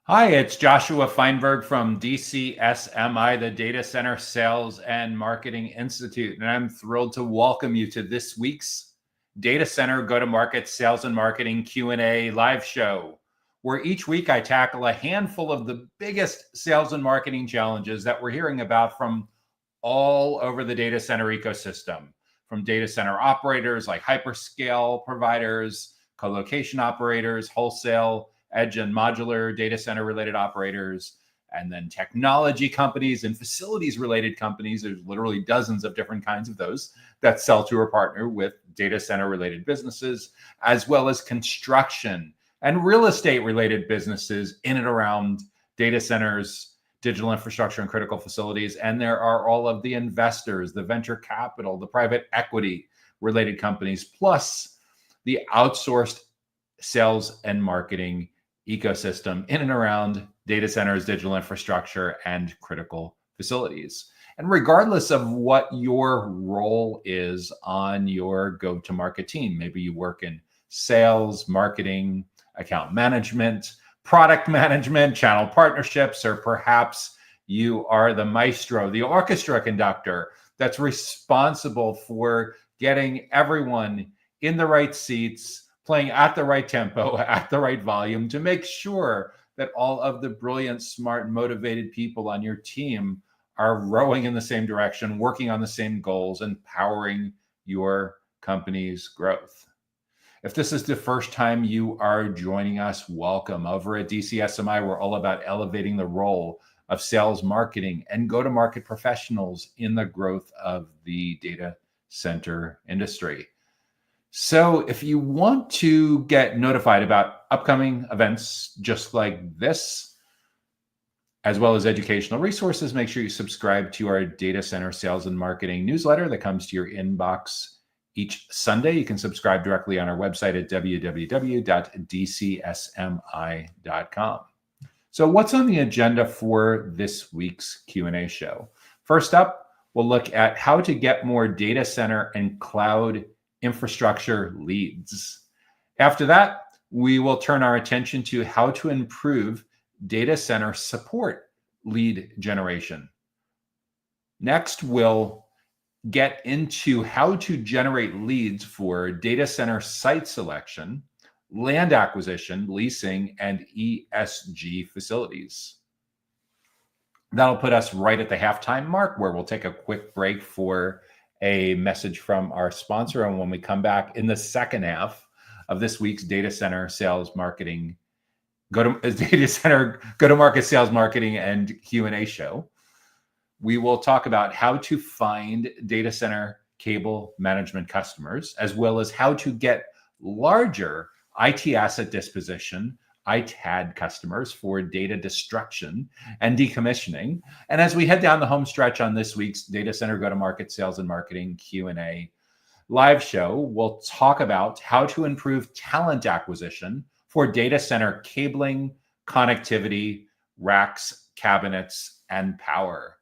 Hi, it's Joshua Feinberg from DCSMI, the Data Center Sales and Marketing Institute, and I'm thrilled to welcome you to this week's Data Center Go-to-Market Sales and Marketing Q&A live show, where each week I tackle a handful of the biggest sales and marketing challenges that we're hearing about from all over the data center ecosystem, from data center operators like hyperscale providers, co-location operators, wholesale, edge and modular data center related operators, and then technology companies and facilities related companies. There's literally dozens of different kinds of those that sell to or partner with data center related businesses, as well as construction and real estate related businesses in and around data centers, digital infrastructure, and critical facilities. And there are all of the investors, the venture capital, the private equity related companies, plus the outsourced sales and marketing ecosystem in and around data centers, digital infrastructure, and critical facilities. And regardless of what your role is on your go-to-market team, maybe you work in sales, marketing, account management, product management, channel partnerships, or perhaps you are the maestro, the orchestra conductor that's responsible for getting everyone in the right seats, playing at the right tempo, at the right volume to make sure that all of the brilliant, smart, motivated people on your team are rowing in the same direction, working on the same goals, and powering your company's growth. If this is the first time you are joining us, welcome. Over at DCSMI, we're all about elevating the role of sales, marketing, and go-to-market professionals in the growth of the data center industry. So if you want to get notified about upcoming events just like this, as well as educational resources, make sure you subscribe to our Data Center Sales and Marketing newsletter that comes to your inbox each Sunday. You can subscribe directly on our website at www.dcsmi.com. So what's on the agenda for this week's Q&A show? First up, we'll look at how to get more data center and cloud infrastructure leads. After that, we will turn our attention to how to improve data center support lead generation. Next, we'll get into how to generate leads for data center site selection, land acquisition, leasing, and ESG facilities. That'll put us right at the halftime mark, where we'll take a quick break for a message from our sponsor. And when we come back in the second half of this week's data center sales marketing, data center go-to-market sales marketing and Q&A show, we will talk about how to find data center cable management customers, as well as how to get larger IT asset disposition, ITAD customers for data destruction and decommissioning. And as we head down the home stretch on this week's Data Center Go-to-Market Sales and Marketing Q&A live show, we'll talk about how to improve talent acquisition for data center cabling, connectivity, racks, cabinets, and power.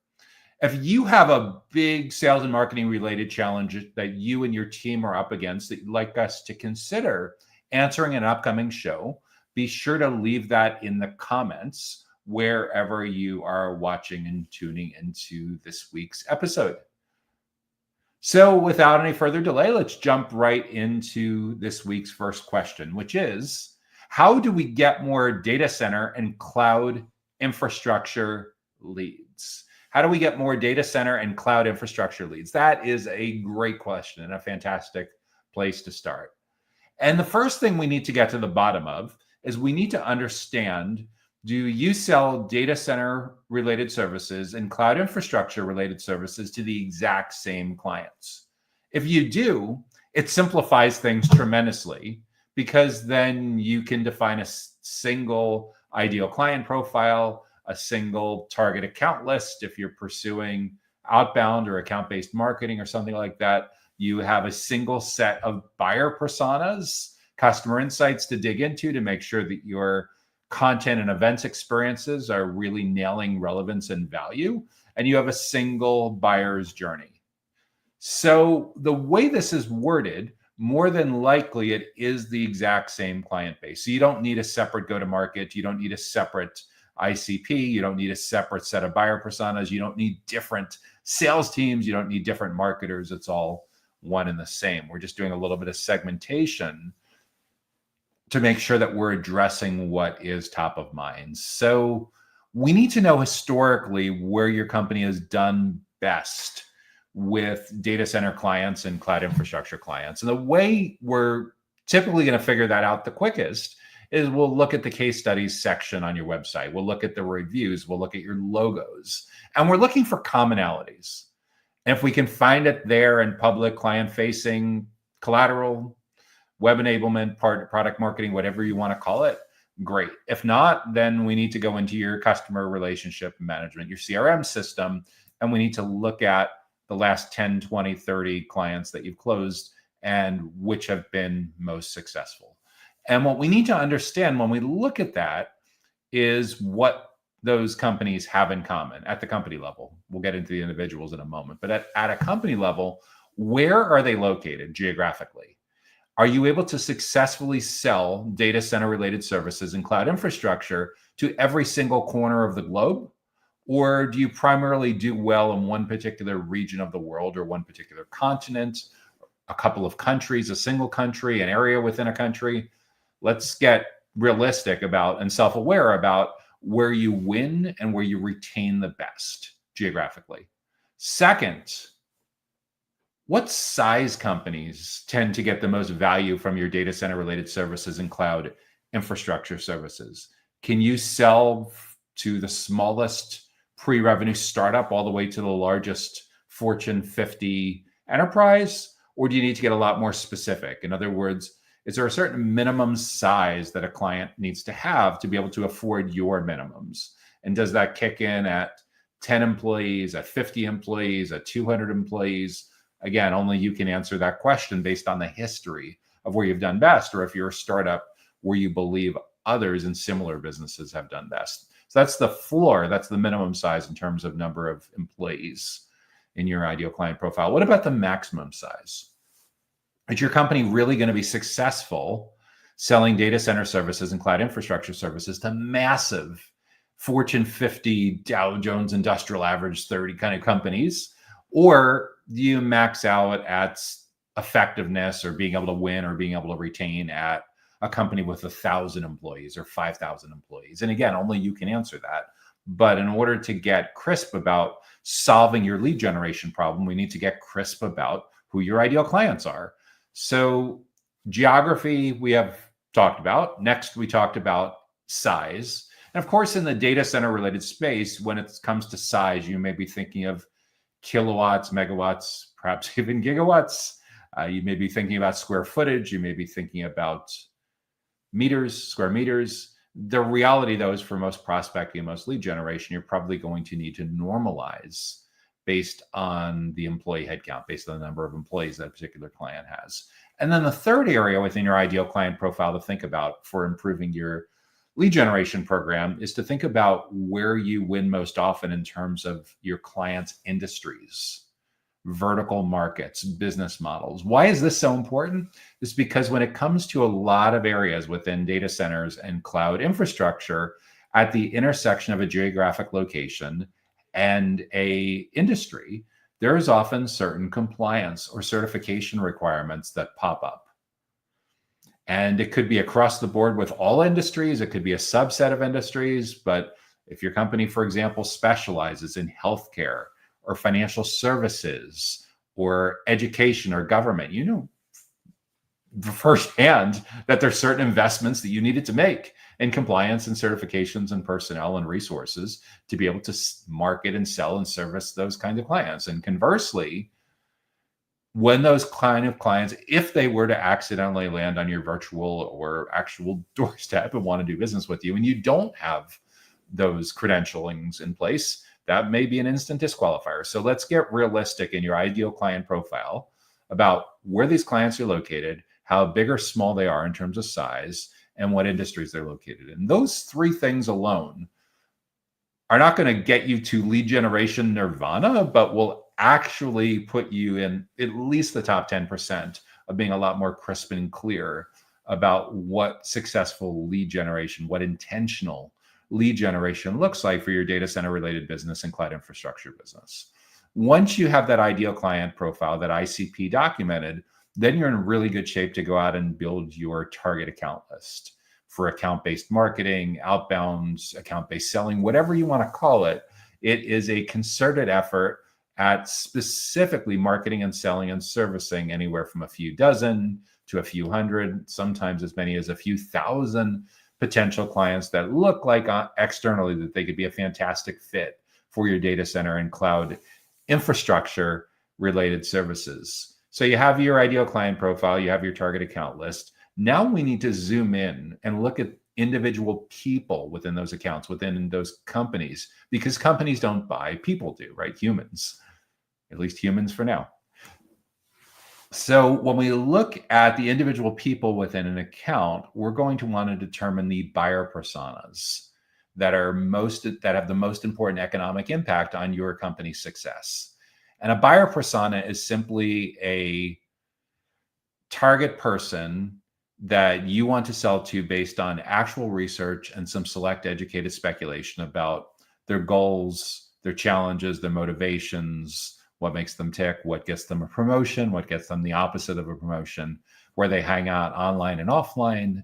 If you have a big sales and marketing related challenge that you and your team are up against that you'd like us to consider answering in an upcoming show, be sure to leave that in the comments wherever you are watching and tuning into this week's episode. So without any further delay, let's jump right into this week's first question, which is, how do we get more data center and cloud infrastructure leads? How do we get more data center and cloud infrastructure leads? That is a great question and a fantastic place to start. And the first thing we need to get to the bottom of is we need to understand, do you sell data center related services and cloud infrastructure related services to the exact same clients? If you do, it simplifies things tremendously, because then you can define a single ideal client profile, a single target account list. If you're pursuing outbound or account-based marketing or something like that, you have a single set of buyer personas, customer insights to dig into to make sure that your content and events experiences are really nailing relevance and value, and you have a single buyer's journey. So the way this is worded, more than likely it is the exact same client base. So you don't need a separate go-to-market. You don't need a separate ICP. You don't need a separate set of buyer personas. You don't need different sales teams. You don't need different marketers. It's all one and the same. We're just doing a little bit of segmentation to make sure that we're addressing what is top of mind. So we need to know historically where your company has done best with data center clients and cloud infrastructure clients. And the way we're typically going to figure that out the quickest is we'll look at the case studies section on your website. We'll look at the reviews. We'll look at your logos. And we're looking for commonalities. And if we can find it there in public, client-facing, collateral, web enablement, product marketing, whatever you want to call it, great. If not, then we need to go into your customer relationship management, your CRM system, and we need to look at the last 10, 20, 30 clients that you've closed and which have been most successful. And what we need to understand when we look at that is what those companies have in common at the company level. We'll get into the individuals in a moment, but at a company level, where are they located geographically? Are you able to successfully sell data center related services and cloud infrastructure to every single corner of the globe? Or do you primarily do well in one particular region of the world or one particular continent, a couple of countries, a single country, an area within a country? Let's get realistic about and self-aware about where you win and where you retain the best geographically. Second, what size companies tend to get the most value from your data center related services and cloud infrastructure services? Can you sell to the smallest pre-revenue startup all the way to the largest Fortune 50 enterprise? Or do you need to get a lot more specific? In other words, is there a certain minimum size that a client needs to have to be able to afford your minimums? And does that kick in at 10 employees, at 50 employees, at 200 employees? Again, only you can answer that question based on the history of where you've done best, or if you're a startup where you believe others in similar businesses have done best. So that's the floor. That's the minimum size in terms of number of employees in your ideal client profile. What about the maximum size? Is your company really going to be successful selling data center services and cloud infrastructure services to massive Fortune 50, Dow Jones Industrial Average 30 kind of companies? Or do you max out at effectiveness or being able to win or being able to retain at a company with 1,000 employees or 5,000 employees? And again, only you can answer that. But in order to get crisp about solving your lead generation problem, we need to get crisp about who your ideal clients are. So geography, we have talked about. Next, we talked about size. And of course, in the data center related space, when it comes to size, you may be thinking of kilowatts, megawatts, perhaps even gigawatts. You may be thinking about square footage. You may be thinking about meters, square meters. The reality, though, is for most prospecting and most lead generation, you're probably going to need to normalize based on the employee headcount, based on the number of employees that a particular client has. And then the third area within your ideal client profile to think about for improving your lead generation program is to think about where you win most often in terms of your clients' industries, vertical markets, business models. Why is this so important? It's because when it comes to a lot of areas within data centers and cloud infrastructure, at the intersection of a geographic location and a industry, there is often certain compliance or certification requirements that pop up. And it could be across the board with all industries. It could be a subset of industries. But if your company, for example, specializes in healthcare or financial services or education or government, you know firsthand that there's certain investments that you needed to make in compliance and certifications and personnel and resources to be able to market and sell and service those kinds of clients. And conversely, when those kind of clients, if they were to accidentally land on your virtual or actual doorstep and want to do business with you, and you don't have those credentialings in place, that may be an instant disqualifier. So let's get realistic in your ideal client profile about where these clients are located, how big or small they are in terms of size, and what industries they're located in. Those three things alone are not going to get you to lead generation nirvana, but will actually put you in at least the top 10% of being a lot more crisp and clear about what successful lead generation, what intentional lead generation looks like for your data center related business and cloud infrastructure business. Once you have that ideal client profile, that ICP documented, then you're in really good shape to go out and build your target account list for account-based marketing, outbound, account-based selling, whatever you want to call it. It is a concerted effort at specifically marketing and selling and servicing anywhere from a few dozen to a few hundred, sometimes as many as a few thousand potential clients that look like externally that they could be a fantastic fit for your data center and cloud infrastructure related services. So you have your ideal client profile, you have your target account list. Now we need to zoom in and look at individual people within those accounts, within those companies, because companies don't buy, people do, right? Humans, at least humans for now. So when we look at the individual people within an account, we're going to want to determine the buyer personas that have the most important economic impact on your company's success. And a buyer persona is simply a target person that you want to sell to based on actual research and some select educated speculation about their goals, their challenges, their motivations, what makes them tick, what gets them a promotion, what gets them the opposite of a promotion, where they hang out online and offline.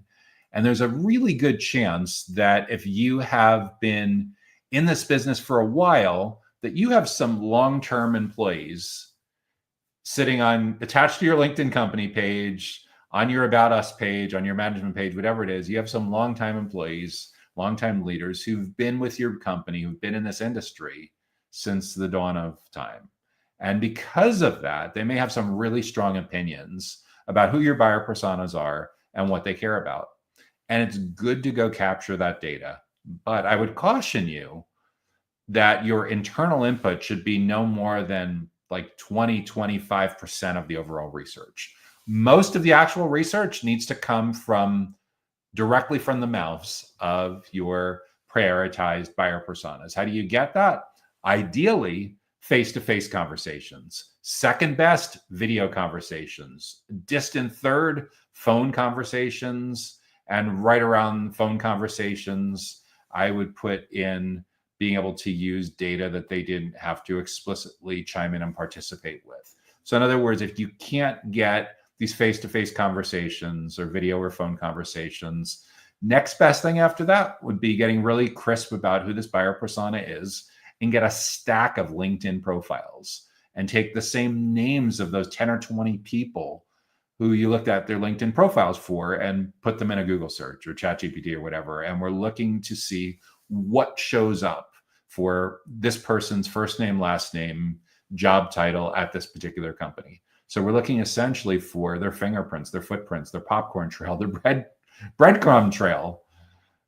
And there's a really good chance that if you have been in this business for a while, that you have some long-term employees sitting attached to your LinkedIn company page, on your About Us page, on your management page, whatever it is. You have some long-time employees, long-time leaders who've been with your company, who've been in this industry since the dawn of time. And because of that, they may have some really strong opinions about who your buyer personas are and what they care about. And it's good to go capture that data. But I would caution you that your internal input should be no more than like 20-25% of the overall research. Most of the actual research needs to come directly from the mouths of your prioritized buyer personas. How do you get that? Ideally, face-to-face conversations. Second best, video conversations. Distant third, phone conversations. And right around phone conversations, I would put in being able to use data that they didn't have to explicitly chime in and participate with. So in other words, if you can't get these face-to-face conversations or video or phone conversations, next best thing after that would be getting really crisp about who this buyer persona is and get a stack of LinkedIn profiles and take the same names of those 10 or 20 people who you looked at their LinkedIn profiles for and put them in a Google search or ChatGPT or whatever. And we're looking to see what shows up for this person's first name, last name, job title at this particular company. So we're looking essentially for their fingerprints, their footprints, their popcorn trail, their breadcrumb trail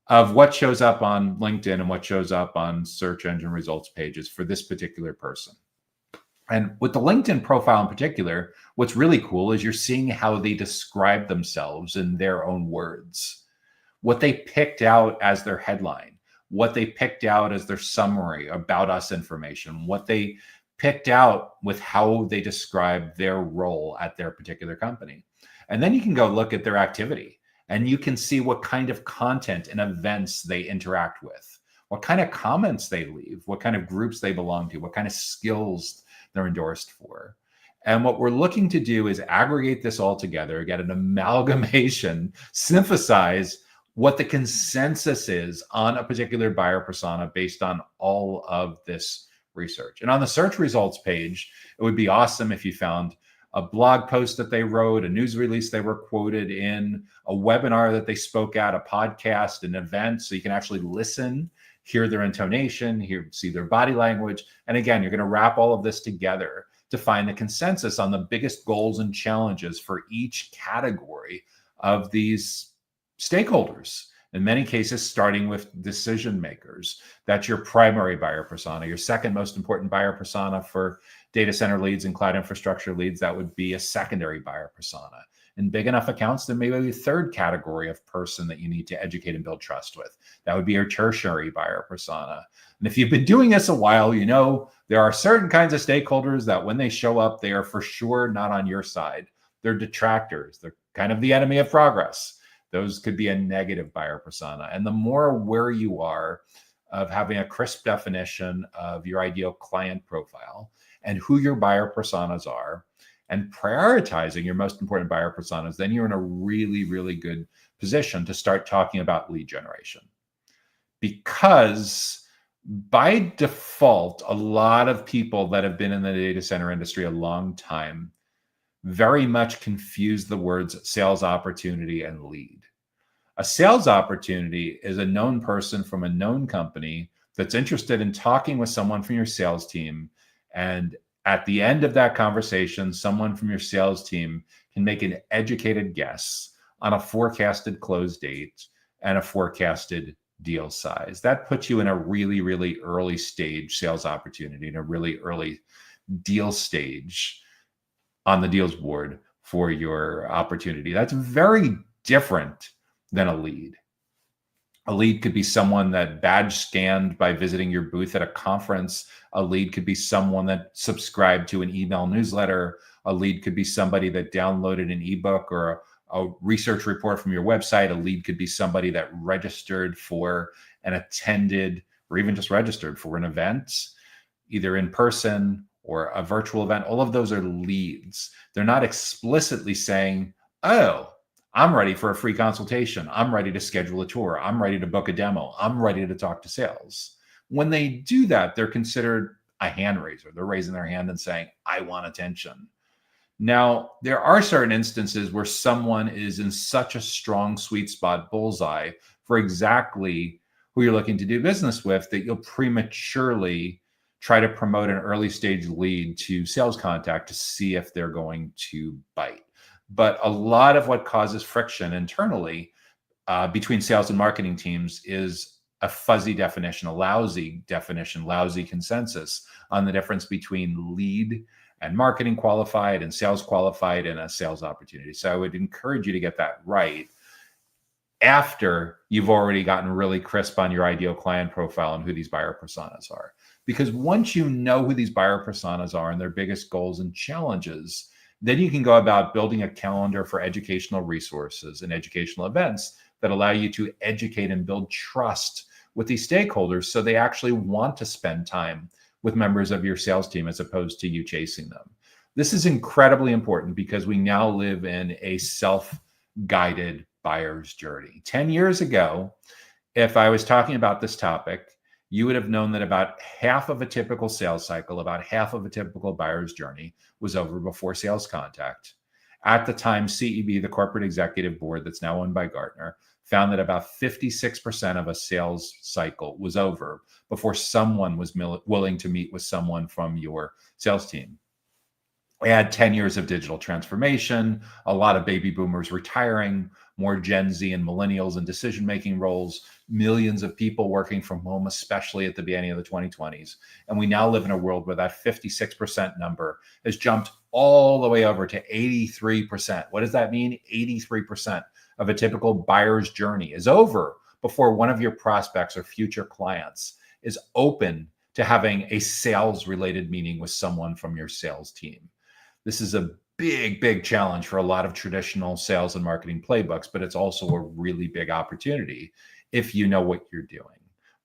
of what shows up on LinkedIn and what shows up on search engine results pages for this particular person. And with the LinkedIn profile in particular, what's really cool is you're seeing how they describe themselves in their own words, what they picked out as their headline, what they picked out as their summary about us information, what they picked out with how they describe their role at their particular company. And then you can go look at their activity and you can see what kind of content and events they interact with, what kind of comments they leave, what kind of groups they belong to, what kind of skills they're endorsed for. And what we're looking to do is aggregate this all together, get an amalgamation, synthesize what the consensus is on a particular buyer persona based on all of this research. And on the search results page, it would be awesome if you found a blog post that they wrote, a news release they were quoted in, a webinar that they spoke at, a podcast, an event, so you can actually listen, hear their intonation, see their body language. And again, you're going to wrap all of this together to find the consensus on the biggest goals and challenges for each category of these stakeholders. In many cases, starting with decision makers. That's your primary buyer persona. Your second most important buyer persona for data center leads and cloud infrastructure leads, that would be a secondary buyer persona. In big enough accounts, there may be a third category of person that you need to educate and build trust with. That would be your tertiary buyer persona. And if you've been doing this a while, you know there are certain kinds of stakeholders that when they show up, they are for sure not on your side. They're detractors. They're kind of the enemy of progress. Those could be a negative buyer persona. And the more aware you are of having a crisp definition of your ideal client profile and who your buyer personas are, and prioritizing your most important buyer personas, then you're in a really, really good position to start talking about lead generation. Because by default, a lot of people that have been in the data center industry a long time very much confuse the words sales opportunity and lead. A sales opportunity is a known person from a known company that's interested in talking with someone from your sales team. And at the end of that conversation, someone from your sales team can make an educated guess on a forecasted close date and a forecasted deal size. That puts you in a really, really early stage sales opportunity, in a really early deal stage on the deals board for your opportunity. That's very different than a lead. A lead could be someone that badge scanned by visiting your booth at a conference. A lead could be someone that subscribed to an email newsletter. A lead could be somebody that downloaded an ebook or a research report from your website. A lead could be somebody that registered for and attended, or even just registered for an event, either in person or a virtual event. All of those are leads. They're not explicitly saying, oh, I'm ready for a free consultation. I'm ready to schedule a tour. I'm ready to book a demo. I'm ready to talk to sales. When they do that, they're considered a hand raiser. They're raising their hand and saying, I want attention. Now, there are certain instances where someone is in such a strong sweet spot bullseye for exactly who you're looking to do business with that you'll prematurely try to promote an early stage lead to sales contact to see if they're going to bite. But a lot of what causes friction internally between sales and marketing teams is a fuzzy definition, a lousy definition, lousy consensus on the difference between lead and marketing qualified and sales qualified in a sales opportunity. So I would encourage you to get that right after you've already gotten really crisp on your ideal client profile and who these buyer personas are. Because once you know who these buyer personas are and their biggest goals and challenges, then you can go about building a calendar for educational resources and educational events that allow you to educate and build trust with these stakeholders so they actually want to spend time with members of your sales team as opposed to you chasing them. This is incredibly important because we now live in a self-guided buyer's journey. 10 years ago, if I was talking about this topic, you would have known that about half of a typical sales cycle, about half of a typical buyer's journey was over before sales contact. At the time, CEB, the corporate executive board that's now owned by Gartner, found that about 56% of a sales cycle was over before someone was willing to meet with someone from your sales team. We had 10 years of digital transformation, a lot of baby boomers retiring, more Gen Z and millennials in decision-making roles, millions of people working from home, especially at the beginning of the 2020s. And we now live in a world where that 56% number has jumped all the way over to 83%. What does that mean? 83% of a typical buyer's journey is over before one of your prospects or future clients is open to having a sales-related meeting with someone from your sales team. This is a big, big challenge for a lot of traditional sales and marketing playbooks, but it's also a really big opportunity if you know what you're doing.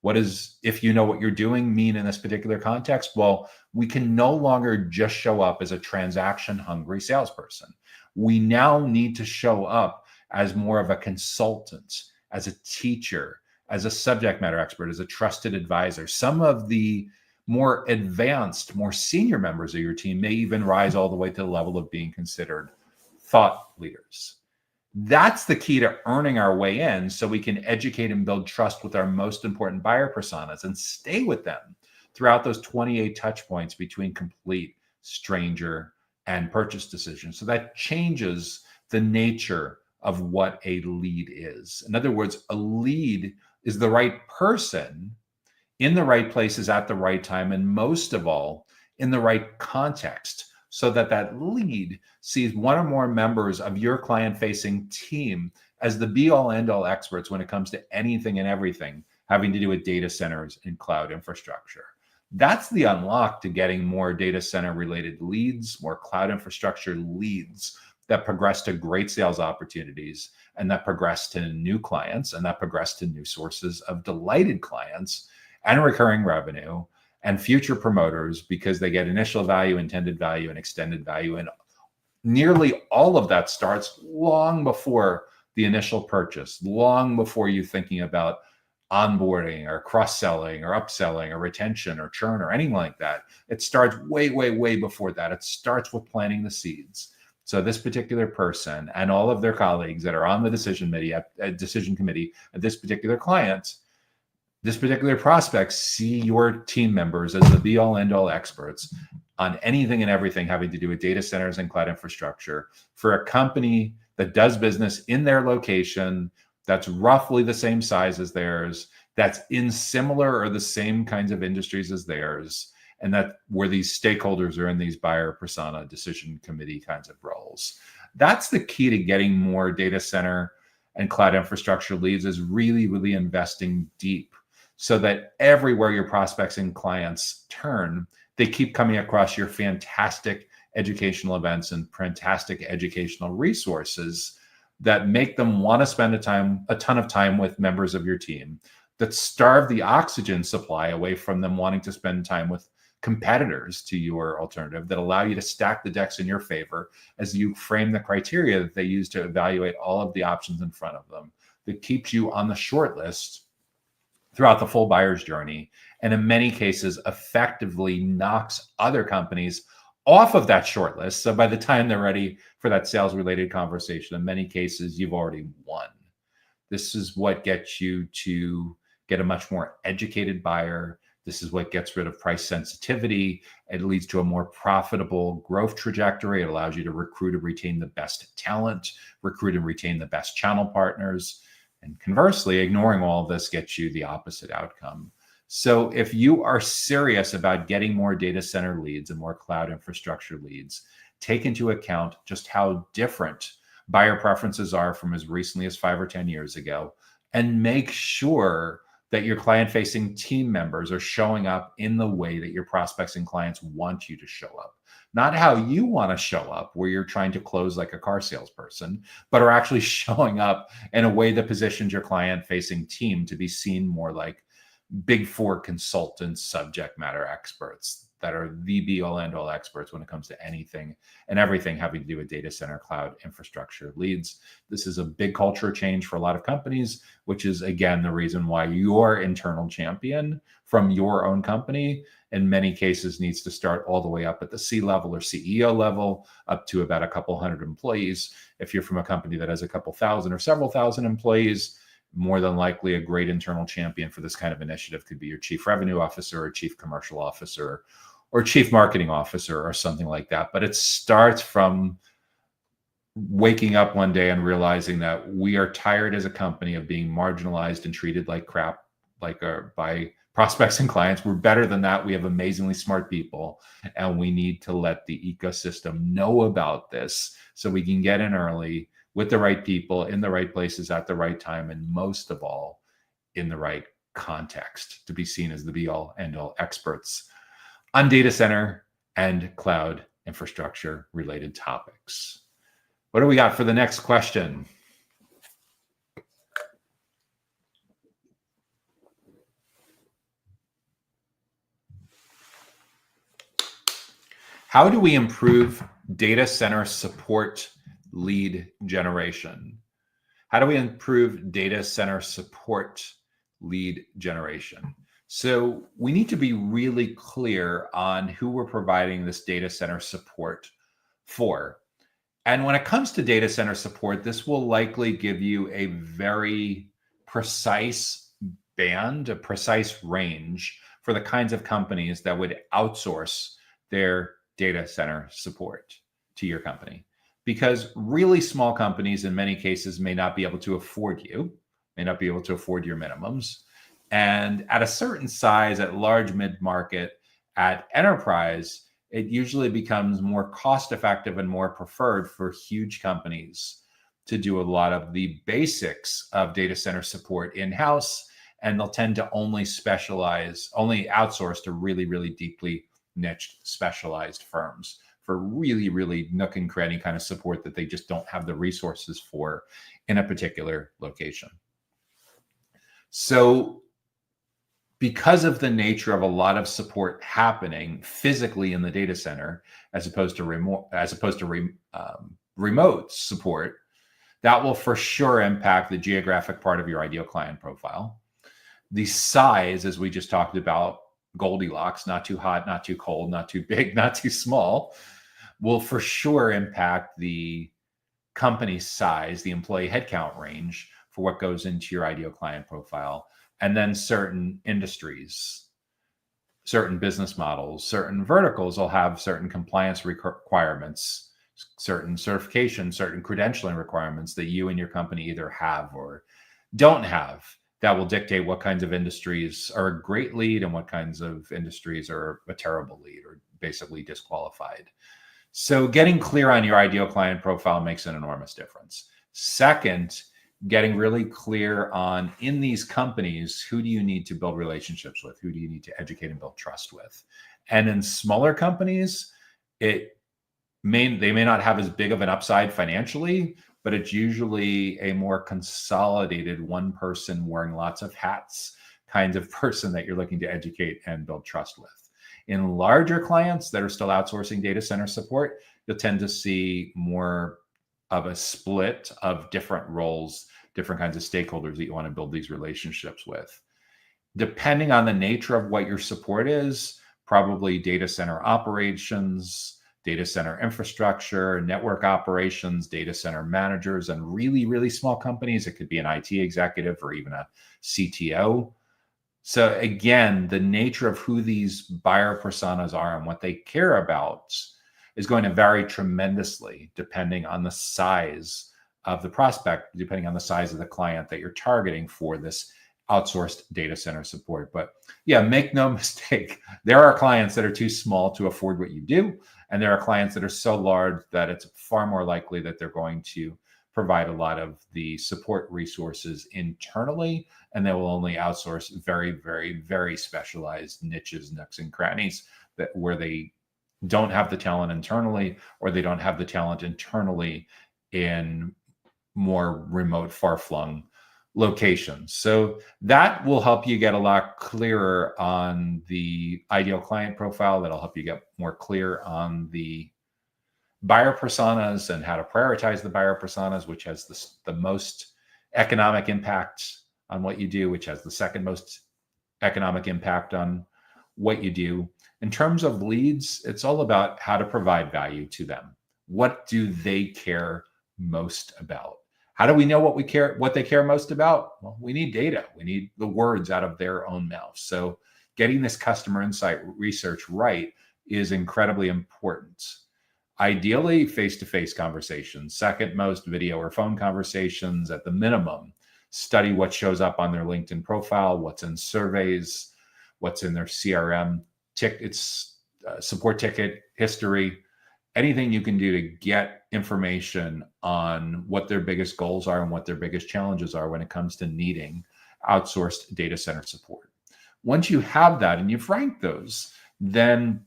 What does if you know what you're doing mean in this particular context? Well, we can no longer just show up as a transaction-hungry salesperson. We now need to show up as more of a consultant, as a teacher, as a subject matter expert, as a trusted advisor. Some of the more advanced, more senior members of your team may even rise all the way to the level of being considered thought leaders. That's the key to earning our way in so we can educate and build trust with our most important buyer personas and stay with them throughout those 28 touch points between complete stranger and purchase decisions. So that changes the nature of what a lead is. In other words, a lead is the right person in the right places at the right time, and most of all, in the right context, so that that lead sees one or more members of your client-facing team as the be-all, end-all experts when it comes to anything and everything having to do with data centers and cloud infrastructure. That's the unlock to getting more data center-related leads, more cloud infrastructure leads that progress to great sales opportunities and that progress to new clients, and that progress to new sources of delighted clients and recurring revenue and future promoters, because they get initial value, intended value, and extended value. And nearly all of that starts long before the initial purchase, long before you thinking about onboarding or cross-selling or upselling or retention or churn or anything like that. It starts way, way, way before that. It starts with planting the seeds. So this particular person and all of their colleagues that are on the decision committee at this particular client, this particular prospect, see your team members as the be-all, end-all experts on anything and everything having to do with data centers and cloud infrastructure for a company that does business in their location, that's roughly the same size as theirs, that's in similar or the same kinds of industries as theirs, and that where these stakeholders are in these buyer persona decision committee kinds of roles. That's the key to getting more data center and cloud infrastructure leads, is really, really investing deep so that everywhere your prospects and clients turn, they keep coming across your fantastic educational events and fantastic educational resources that make them want to spend a ton of time with members of your team, that starve the oxygen supply away from them wanting to spend time with competitors to your alternative, that allow you to stack the decks in your favor as you frame the criteria that they use to evaluate all of the options in front of them, that keeps you on the short list throughout the full buyer's journey, and in many cases effectively knocks other companies off of that short list. So by the time they're ready for that sales related conversation, in many cases, you've already won. This is what gets you to get a much more educated buyer. This is what gets rid of price sensitivity. It leads to a more profitable growth trajectory. It allows you to recruit and retain the best talent, recruit and retain the best channel partners. And conversely, ignoring all of this gets you the opposite outcome. So if you are serious about getting more data center leads and more cloud infrastructure leads, take into account just how different buyer preferences are from as recently as 5 or 10 years ago, and make sure that your client-facing team members are showing up in the way that your prospects and clients want you to show up. Not how you want to show up, where you're trying to close like a car salesperson, but are actually showing up in a way that positions your client-facing team to be seen more like Big Four consultants, subject matter experts that are the be-all, end-all experts when it comes to anything and everything having to do with data center, cloud infrastructure leads. This is a big culture change for a lot of companies, which is, again, the reason why your internal champion from your own company in many cases needs to start all the way up at the C-level or CEO level, up to about a couple hundred employees. If you're from a company that has a couple thousand or several thousand employees, more than likely a great internal champion for this kind of initiative could be your chief revenue officer or chief commercial officer or chief marketing officer or something like that. But it starts from waking up one day and realizing that we are tired as a company of being marginalized and treated like crap, by prospects and clients. We're better than that. We have amazingly smart people, and we need to let the ecosystem know about this so we can get in early with the right people in the right places at the right time, and most of all, in the right context, to be seen as the be-all, end-all experts on data center and cloud infrastructure related topics. What do we got for the next question? How do we improve data center support lead generation? How do we improve data center support lead generation? So we need to be really clear on who we're providing this data center support for. And when it comes to data center support, this will likely give you a very precise band, a precise range for the kinds of companies that would outsource their data center support to your company. Because really small companies in many cases may not be able to afford you, may not be able to afford your minimums. And at a certain size, at large mid-market, at enterprise, it usually becomes more cost-effective and more preferred for huge companies to do a lot of the basics of data center support in-house, and they'll tend to only outsource to really, really deeply niched specialized firms. for really, really nook and cranny kind of support that they just don't have the resources for in a particular location. So because of the nature of a lot of support happening physically in the data center, as opposed to remote support, that will for sure impact the geographic part of your ideal client profile. The size, as we just talked about, Goldilocks, not too hot, not too cold, not too big, not too small, will for sure impact the company size, the employee headcount range for what goes into your ideal client profile. And then certain industries, certain business models, certain verticals will have certain compliance requirements, certain certification, certain credentialing requirements that you and your company either have or don't have, that will dictate what kinds of industries are a great lead and what kinds of industries are a terrible lead or basically disqualified. So getting clear on your ideal client profile makes an enormous difference. Second, getting really clear on, in these companies, who do you need to build relationships with? Who do you need to educate and build trust with? And in smaller companies, they may not have as big of an upside financially, but it's usually a more consolidated, one person wearing lots of hats kind of person that you're looking to educate and build trust with. In larger clients that are still outsourcing data center support, you'll tend to see more of a split of different roles, different kinds of stakeholders that you want to build these relationships with. Depending on the nature of what your support is, probably data center operations, data center infrastructure, network operations, data center managers, and really, really small companies. It could be an IT executive or even a CTO. So again, the nature of who these buyer personas are and what they care about is going to vary tremendously depending on the size of the prospect, depending on the size of the client that you're targeting for this outsourced data center support. But yeah, make no mistake, there are clients that are too small to afford what you do. And there are clients that are so large that it's far more likely that they're going to provide a lot of the support resources internally, and they will only outsource very, very, very specialized niches, nooks, and crannies where they don't have the talent internally, or they don't have the talent internally in more remote, far-flung locations. So that will help you get a lot clearer on the ideal client profile. That'll help you get more clear on the buyer personas and how to prioritize the buyer personas, which has the most economic impact on what you do, which has the second most economic impact on what you do. In terms of leads, it's all about how to provide value to them. What do they care most about? How do we know what they care most about? Well, we need data. We need the words out of their own mouth. So getting this customer insight research right is incredibly important. Ideally, face-to-face conversations. Second most, video or phone conversations at the minimum. Study what shows up on their LinkedIn profile, what's in surveys, what's in their CRM, support ticket history. Anything you can do to get information on what their biggest goals are and what their biggest challenges are when it comes to needing outsourced data center support. Once you have that and you've ranked those, then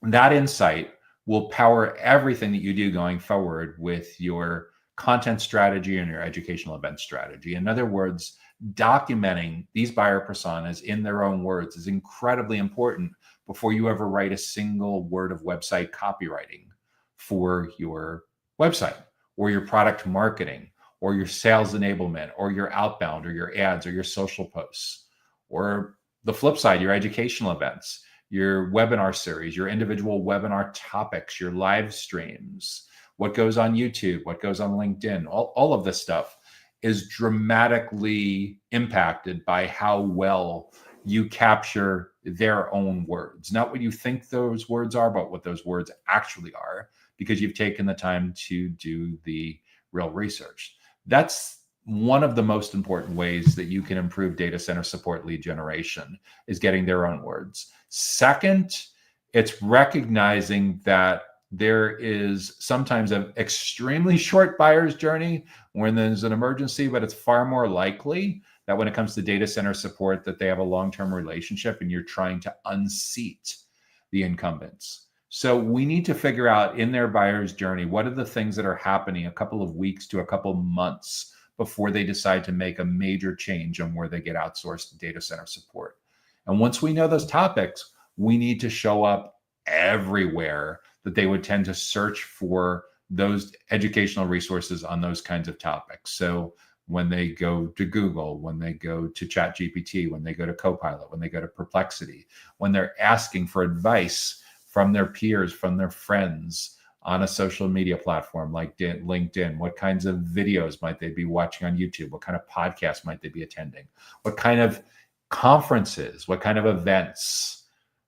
that insight will power everything that you do going forward with your content strategy and your educational event strategy. In other words, documenting these buyer personas in their own words is incredibly important before you ever write a single word of website copywriting for your website or your product marketing or your sales enablement or your outbound or your ads or your social posts, or the flip side, your educational events, your webinar series, your individual webinar topics, your live streams, what goes on YouTube, what goes on LinkedIn, all of this stuff is dramatically impacted by how well you capture their own words. Not what you think those words are, but what those words actually are, because you've taken the time to do the real research. That's one of the most important ways that you can improve data center support lead generation, is getting their own words. Second, it's recognizing that there is sometimes an extremely short buyer's journey when there's an emergency, but it's far more likely that when it comes to data center support that they have a long-term relationship and you're trying to unseat the incumbents. So we need to figure out in their buyer's journey, what are the things that are happening a couple of weeks to a couple of months before they decide to make a major change on where they get outsourced data center support. And once we know those topics, we need to show up everywhere that they would tend to search for those educational resources on those kinds of topics. So when they go to Google, when they go to ChatGPT, when they go to Copilot, when they go to Perplexity, when they're asking for advice from their peers, from their friends on a social media platform like LinkedIn, what kinds of videos might they be watching on YouTube? What kind of podcasts might they be attending? What kind of conferences? What kind of events?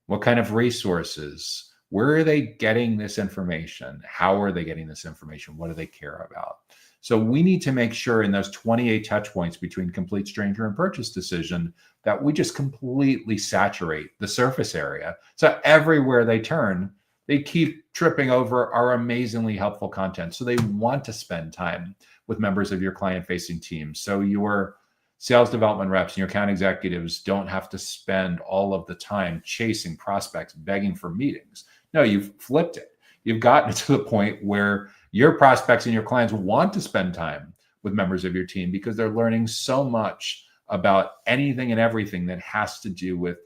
What kind of resources? Where are they getting this information? How are they getting this information? What do they care about? So we need to make sure in those 28 touch points between complete stranger and purchase decision that we just completely saturate the surface area. So everywhere they turn, they keep tripping over our amazingly helpful content. So they want to spend time with members of your client-facing team. So your sales development reps and your account executives don't have to spend all of the time chasing prospects, begging for meetings. No, you've flipped it. You've gotten to the point where your prospects and your clients want to spend time with members of your team because they're learning so much about anything and everything that has to do with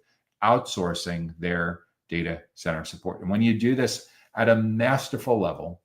outsourcing their data center support. And when you do this at a masterful level,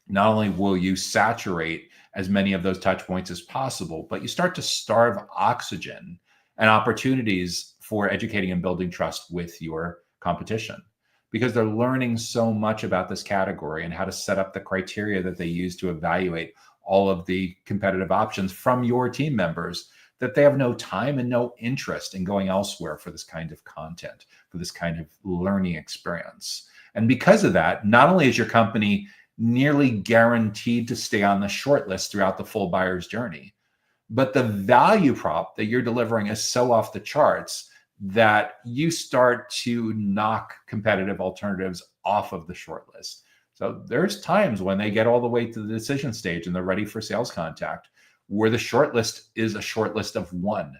not only will you saturate as many of those touch points as possible, but you start to starve oxygen and opportunities for educating and building trust with your competition, because they're learning so much about this category and how to set up the criteria that they use to evaluate all of the competitive options from your team members, that they have no time and no interest in going elsewhere for this kind of content, for this kind of learning experience. And because of that, not only is your company nearly guaranteed to stay on the short list throughout the full buyer's journey, but the value prop that you're delivering is so off the charts that you start to knock competitive alternatives off of the short list. So there's times when they get all the way to the decision stage and they're ready for sales contact, where the short list is a short list of one.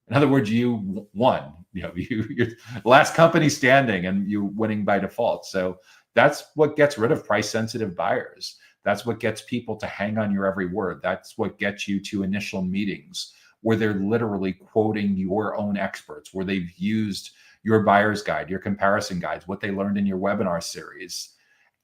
In other words, you won. You're the last company standing, and you're winning by default. So that's what gets rid of price-sensitive buyers. That's what gets people to hang on your every word. That's what gets you to initial meetings where they're literally quoting your own experts, where they've used your buyer's guide, your comparison guides, what they learned in your webinar series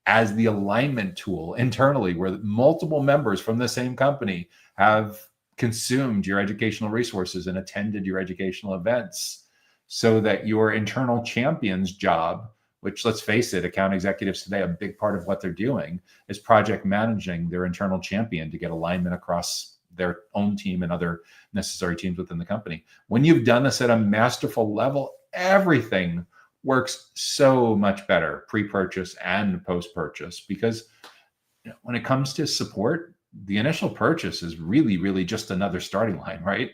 as the alignment tool internally, where multiple members from the same company have consumed your educational resources and attended your educational events, so that your internal champion's job, which, let's face it, account executives today, a big part of what they're doing is project managing their internal champion to get alignment across their own team and other necessary teams within the company. When you've done this at a masterful level, everything works so much better pre-purchase and post-purchase, because when it comes to support, the initial purchase is really, really just another starting line, right?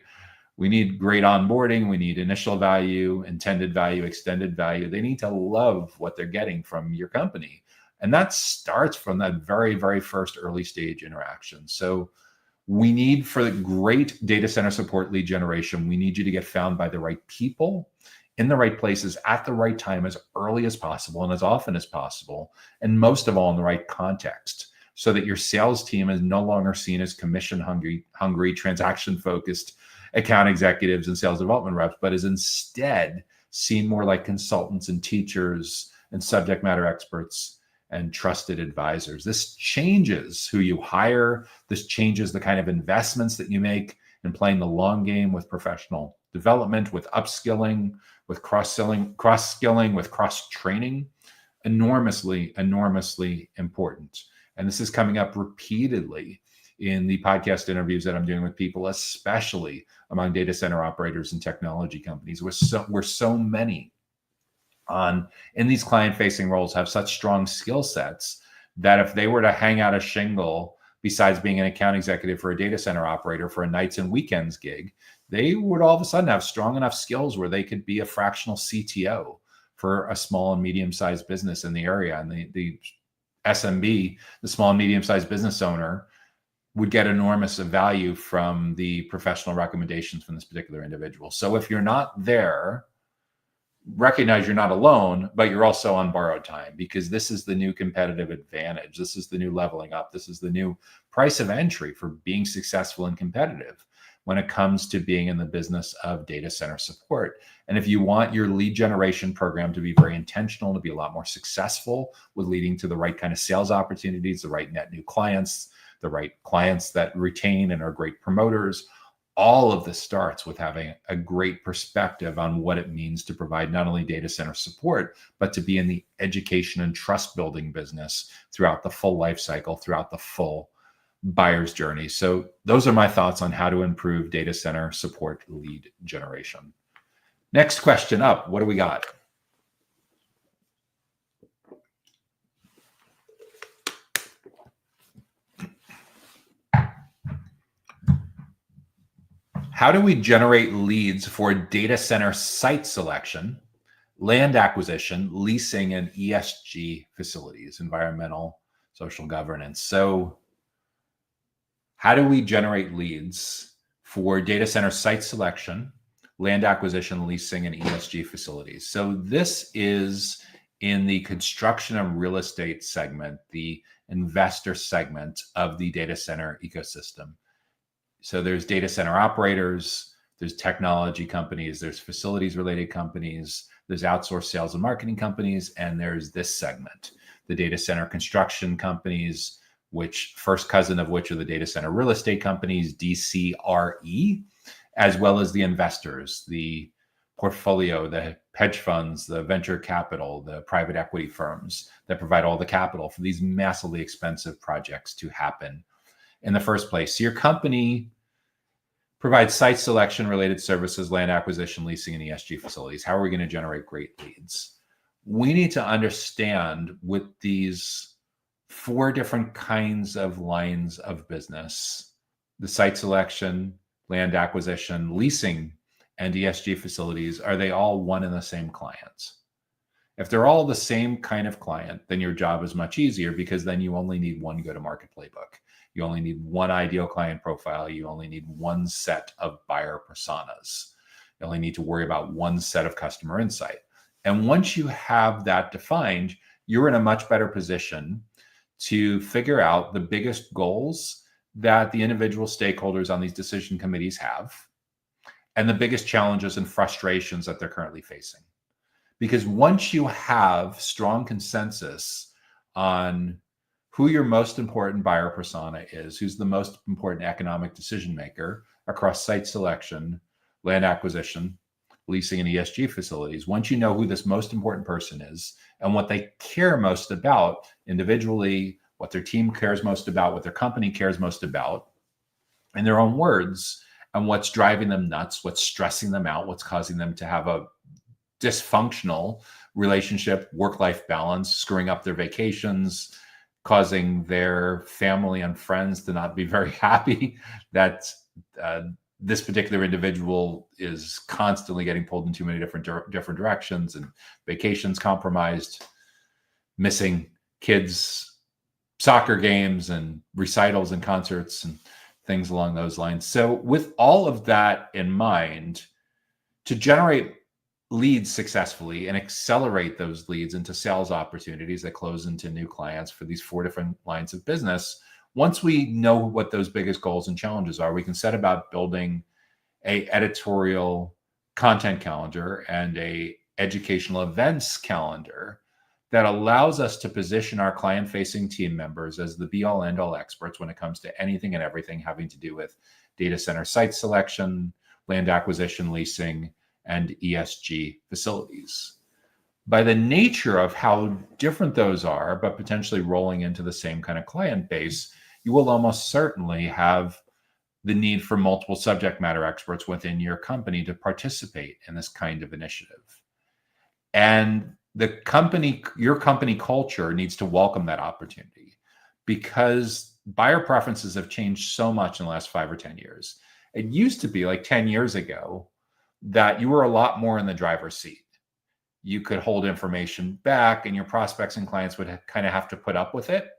We need great onboarding. We need initial value, intended value, extended value. They need to love what they're getting from your company. And that starts from that very, very first early stage interaction. So we need, for the great data center support lead generation, we need you to get found by the right people in the right places at the right time, as early as possible and as often as possible, and most of all in the right context, so that your sales team is no longer seen as commission hungry, transaction focused account executives and sales development reps, but is instead seen more like consultants and teachers and subject matter experts and trusted advisors. This changes who you hire. This changes the kind of investments that you make in playing the long game with professional development, with upskilling, with cross-skilling, with cross-training. Enormously, enormously important. And this is coming up repeatedly in the podcast interviews that I'm doing with people, especially among data center operators and technology companies, where so many in these client-facing roles have such strong skill sets that if they were to hang out a shingle, besides being an account executive for a data center operator for a nights and weekends gig, they would all of a sudden have strong enough skills where they could be a fractional CTO for a small and medium-sized business in the area. And the SMB, the small and medium-sized business owner, would get enormous value from the professional recommendations from this particular individual. So if you're not there, recognize you're not alone, but you're also on borrowed time, because this is the new competitive advantage. This is the new leveling up. This is the new price of entry for being successful and competitive when it comes to being in the business of data center support. And if you want your lead generation program to be very intentional, to be a lot more successful with leading to the right kind of sales opportunities, the right net new clients, the right clients that retain and are great promoters, all of this starts with having a great perspective on what it means to provide not only data center support, but to be in the education and trust building business throughout the full life cycle, throughout the full buyer's journey. So those are my thoughts on how to improve data center support lead generation. Next question up. What do we got? How do we generate leads for data center site selection, land acquisition, leasing, and ESG facilities, environmental, social governance? So how do we generate leads for data center site selection, land acquisition, leasing, and ESG facilities? So this is in the construction and real estate segment, the investor segment of the data center ecosystem. So there's data center operators, there's technology companies, there's facilities related companies, there's outsourced sales and marketing companies, and there's this segment, the data center construction companies, which first cousin of which are the data center real estate companies, DCRE, as well as the investors, the portfolio, the hedge funds, the venture capital, the private equity firms that provide all the capital for these massively expensive projects to happen in the first place. So your company provides site selection related services, land acquisition, leasing, and ESG facilities. How are we going to generate great leads? We need to understand with these 4 different kinds of lines of business, the site selection, land acquisition, leasing, and ESG facilities, are they all one and the same clients? If they're all the same kind of client, then your job is much easier, because then you only need one go-to-market playbook. You only need one ideal client profile. You only need one set of buyer personas. You only need to worry about one set of customer insight. And once you have that defined, you're in a much better position to figure out the biggest goals that the individual stakeholders on these decision committees have, and the biggest challenges and frustrations that they're currently facing. Because once you have strong consensus on who your most important buyer persona is, who's the most important economic decision maker across site selection, land acquisition, leasing, and ESG facilities, once you know who this most important person is and what they care most about individually, what their team cares most about, what their company cares most about, in their own words, and what's driving them nuts, what's stressing them out, what's causing them to have a dysfunctional relationship, work-life balance, screwing up their vacations, causing their family and friends to not be very happy that this particular individual is constantly getting pulled in too many different directions, and vacations compromised, missing kids' soccer games and recitals and concerts and things along those lines. So with all of that in mind, to generate leads successfully and accelerate those leads into sales opportunities that close into new clients for these 4 different lines of business, once we know what those biggest goals and challenges are, we can set about building a editorial content calendar and a educational events calendar that allows us to position our client-facing team members as the be-all end-all experts when it comes to anything and everything having to do with data center site selection, land acquisition, leasing, and ESG facilities. By the nature of how different those are, but potentially rolling into the same kind of client base, you will almost certainly have the need for multiple subject matter experts within your company to participate in this kind of initiative. And your company culture needs to welcome that opportunity, because buyer preferences have changed so much in the last 5 or 10 years. It used to be like 10 years ago that you were a lot more in the driver's seat. You could hold information back, and your prospects and clients would kind of have to put up with it.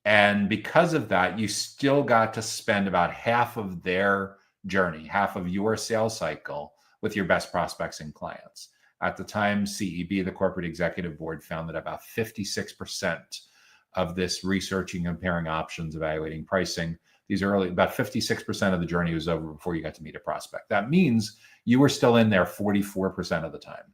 And because of that, you still got to spend about half of their journey, half of your sales cycle with your best prospects and clients. At the time, CEB, the Corporate Executive Board, found that about 56% of this researching, comparing options, evaluating pricing, these early, about 56% of the journey was over before you got to meet a prospect. That means you were still in there 44% of the time.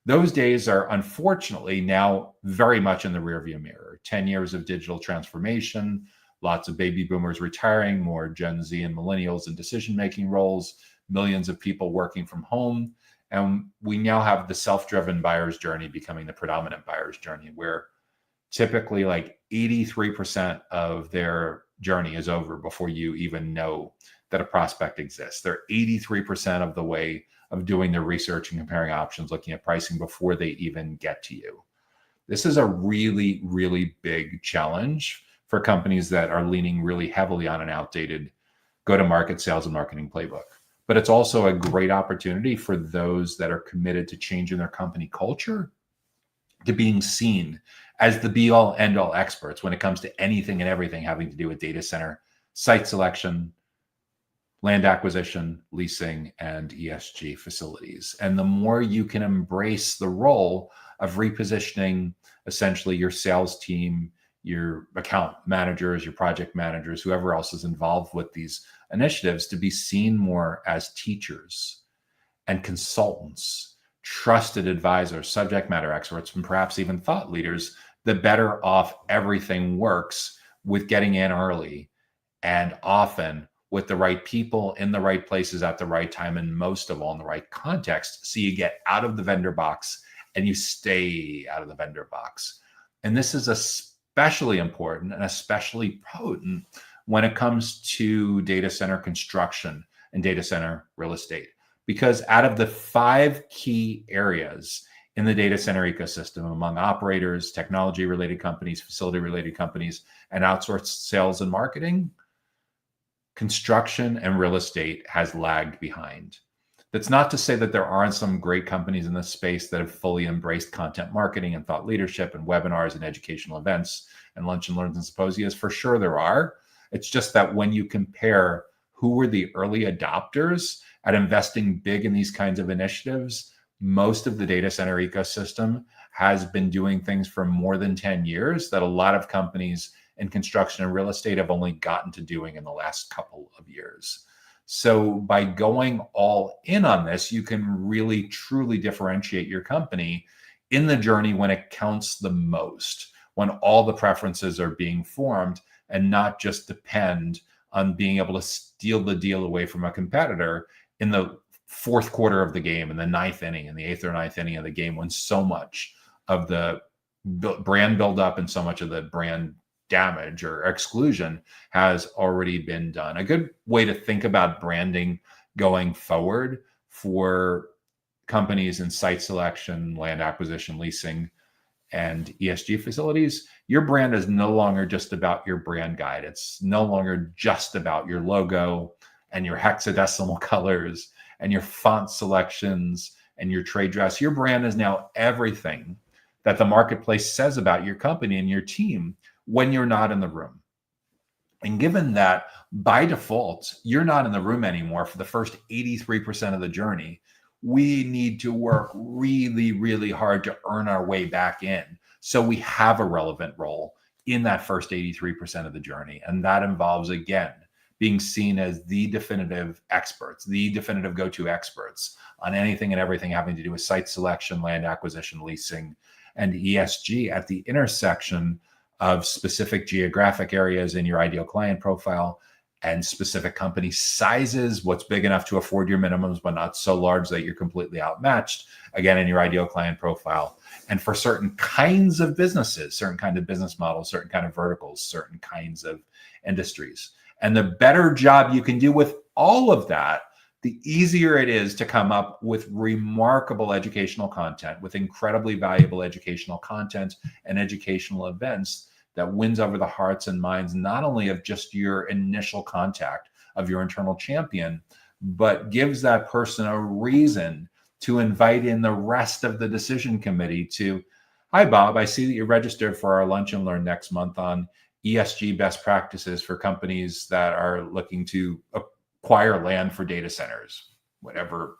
Those days are unfortunately now very much in the rearview mirror. 10 years of digital transformation, lots of baby boomers retiring, more Gen Z and millennials in decision-making roles, millions of people working from home. And we now have the self-driven buyer's journey becoming the predominant buyer's journey, where typically like 83% of their journey is over before you even know that a prospect exists. They're 83% of the way of doing their research and comparing options, looking at pricing before they even get to you. This is a really, really big challenge for companies that are leaning really heavily on an outdated go-to-market sales and marketing playbook. But it's also a great opportunity for those that are committed to changing their company culture, to being seen as the be-all, end-all experts when it comes to anything and everything having to do with data center, site selection, land acquisition, leasing, and ESG facilities. And the more you can embrace the role of repositioning essentially your sales team, your account managers, your project managers, whoever else is involved with these initiatives, to be seen more as teachers and consultants, trusted advisors, subject matter experts, and perhaps even thought leaders, the better off everything works with getting in early and often with the right people in the right places at the right time, and most of all in the right context, so you get out of the vendor box and you stay out of the vendor box. And this is especially important and especially potent when it comes to data center construction and data center real estate, because out of the 5 key areas in the data center ecosystem among operators, technology-related companies, facility-related companies, and outsourced sales and marketing, construction and real estate has lagged behind. That's not to say that there aren't some great companies in this space that have fully embraced content marketing and thought leadership and webinars and educational events and lunch and learns and symposias. For sure there are. It's just that when you compare who were the early adopters at investing big in these kinds of initiatives, most of the data center ecosystem has been doing things for more than 10 years that a lot of companies in construction and real estate have only gotten to doing in the last couple of years. So by going all in on this, you can really truly differentiate your company in the journey when it counts the most, when all the preferences are being formed, and not just depend on being able to steal the deal away from a competitor in the 4th quarter of the game, in the 9th inning, in the 8th or 9th inning of the game, when so much of the brand buildup and so much of the brand damage or exclusion has already been done. A good way to think about branding going forward for companies in site selection, land acquisition, leasing, and ESG facilities, your brand is no longer just about your brand guide. It's no longer just about your logo and your hexadecimal colors and your font selections and your trade dress. Your brand is now everything that the marketplace says about your company and your team when you're not in the room. And given that by default, you're not in the room anymore for the first 83% of the journey, we need to work really, really hard to earn our way back in, so we have a relevant role in that first 83% of the journey. And that involves, again, being seen as the definitive experts, the definitive go-to experts on anything and everything having to do with site selection, land acquisition, leasing, and ESG at the intersection of specific geographic areas in your ideal client profile and specific company sizes, what's big enough to afford your minimums, but not so large that you're completely outmatched, again, in your ideal client profile. And for certain kinds of businesses, certain kind of business models, certain kind of verticals, certain kinds of industries. And the better job you can do with all of that, the easier it is to come up with remarkable educational content, with incredibly valuable educational content and educational events that wins over the hearts and minds, not only of just your initial contact of your internal champion, but gives that person a reason to invite in the rest of the decision committee to, hi, Bob, I see that you registered for our Lunch and Learn next month on ESG best practices for companies that are looking to acquire land for data centers. whatever,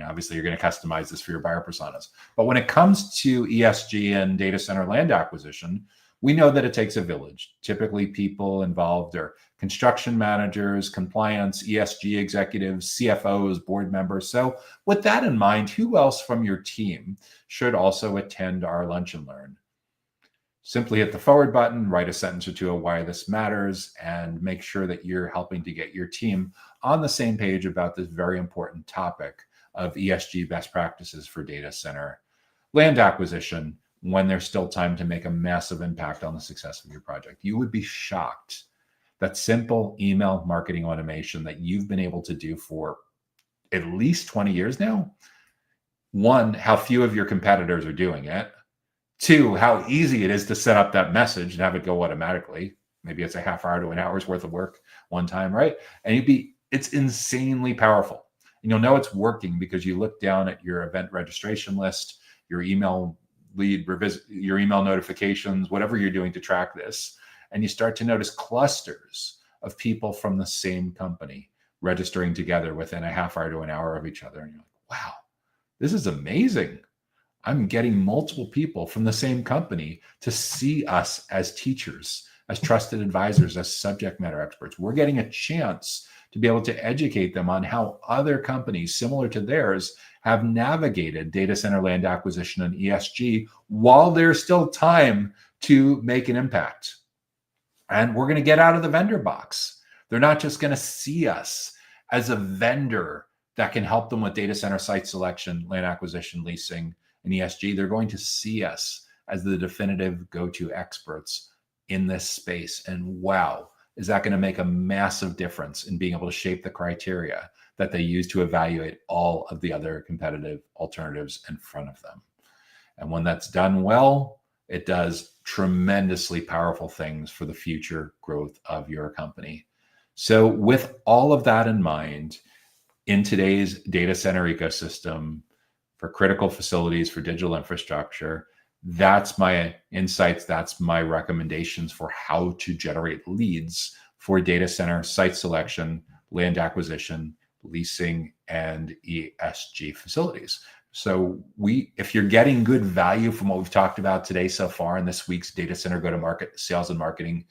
obviously you're going to customize this for your buyer personas. But when it comes to ESG and data center land acquisition, we know that it takes a village. Typically people involved are construction managers, compliance, ESG executives, CFOs, board members. So with that in mind, who else from your team should also attend our Lunch and Learn? Simply hit the forward button, write a sentence or two of why this matters, and make sure that you're helping to get your team on the same page about this very important topic of ESG best practices for data center land acquisition when there's still time to make a massive impact on the success of your project. You would be shocked that simple email marketing automation that you've been able to do for at least 20 years now, one, how few of your competitors are doing it. Two, how easy it is to set up that message and have it go automatically. Maybe it's a half hour to an hour's worth of work one time, right? And it's insanely powerful. And you'll know it's working because you look down at your event registration list, your email lead, your email notifications, whatever you're doing to track this, and you start to notice clusters of people from the same company registering together within a half hour to an hour of each other. And you're like, wow, this is amazing. I'm getting multiple people from the same company to see us as teachers, as trusted advisors, as subject matter experts. We're getting a chance to be able to educate them on how other companies similar to theirs have navigated data center land acquisition and ESG while there's still time to make an impact. And we're going to get out of the vendor box. They're not just going to see us as a vendor that can help them with data center site selection, land acquisition, leasing, and ESG. They're going to see us as the definitive go-to experts in this space. And wow, is that going to make a massive difference in being able to shape the criteria that they use to evaluate all of the other competitive alternatives in front of them. And when that's done well, it does tremendously powerful things for the future growth of your company. So with all of that in mind, in today's data center ecosystem, for critical facilities, for digital infrastructure, that's my insights, that's my recommendations for how to generate leads for data center site selection, land acquisition, leasing, and ESG facilities. So if you're getting good value from what we've talked about today so far in this week's Data Center Go-to-Market Sales and Marketing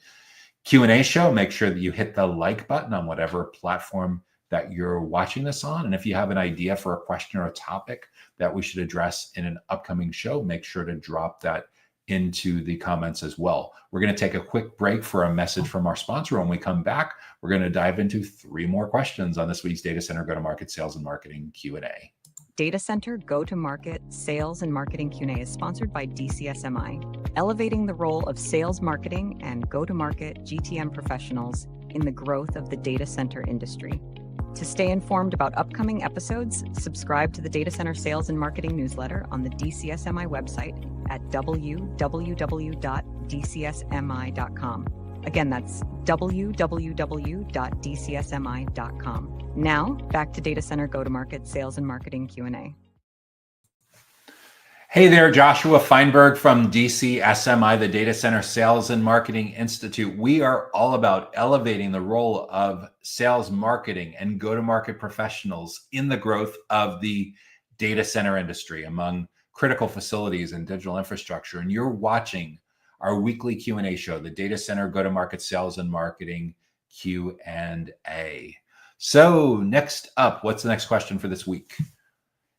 Q&A show, make sure that you hit the like button on whatever platform that you're watching this on. And if you have an idea for a question or a topic that we should address in an upcoming show, make sure to drop that into the comments as well. We're going to take a quick break for a message from our sponsor. When we come back, we're going to dive into 3 more questions on this week's Data Center Go-to-Market Sales and Marketing Q&A. Data Center Go-to-Market Sales and Marketing Q&A is sponsored by DCSMI, elevating the role of sales marketing and go-to-market GTM professionals in the growth of the data center industry. To stay informed about upcoming episodes, subscribe to the Data Center Sales and Marketing newsletter on the DCSMI website at www.dcsmi.com. Again, that's www.dcsmi.com. Now, back to Data Center Go-to-Market Sales and Marketing Q&A. Hey there, Joshua Feinberg from DCSMI, the Data Center Sales and Marketing Institute. We are all about elevating the role of sales, marketing, and go-to-market professionals in the growth of the data center industry among critical facilities and digital infrastructure. And you're watching our weekly Q&A show, the Data Center Go-to-Market Sales and Marketing Q&A. So next up, what's the next question for this week?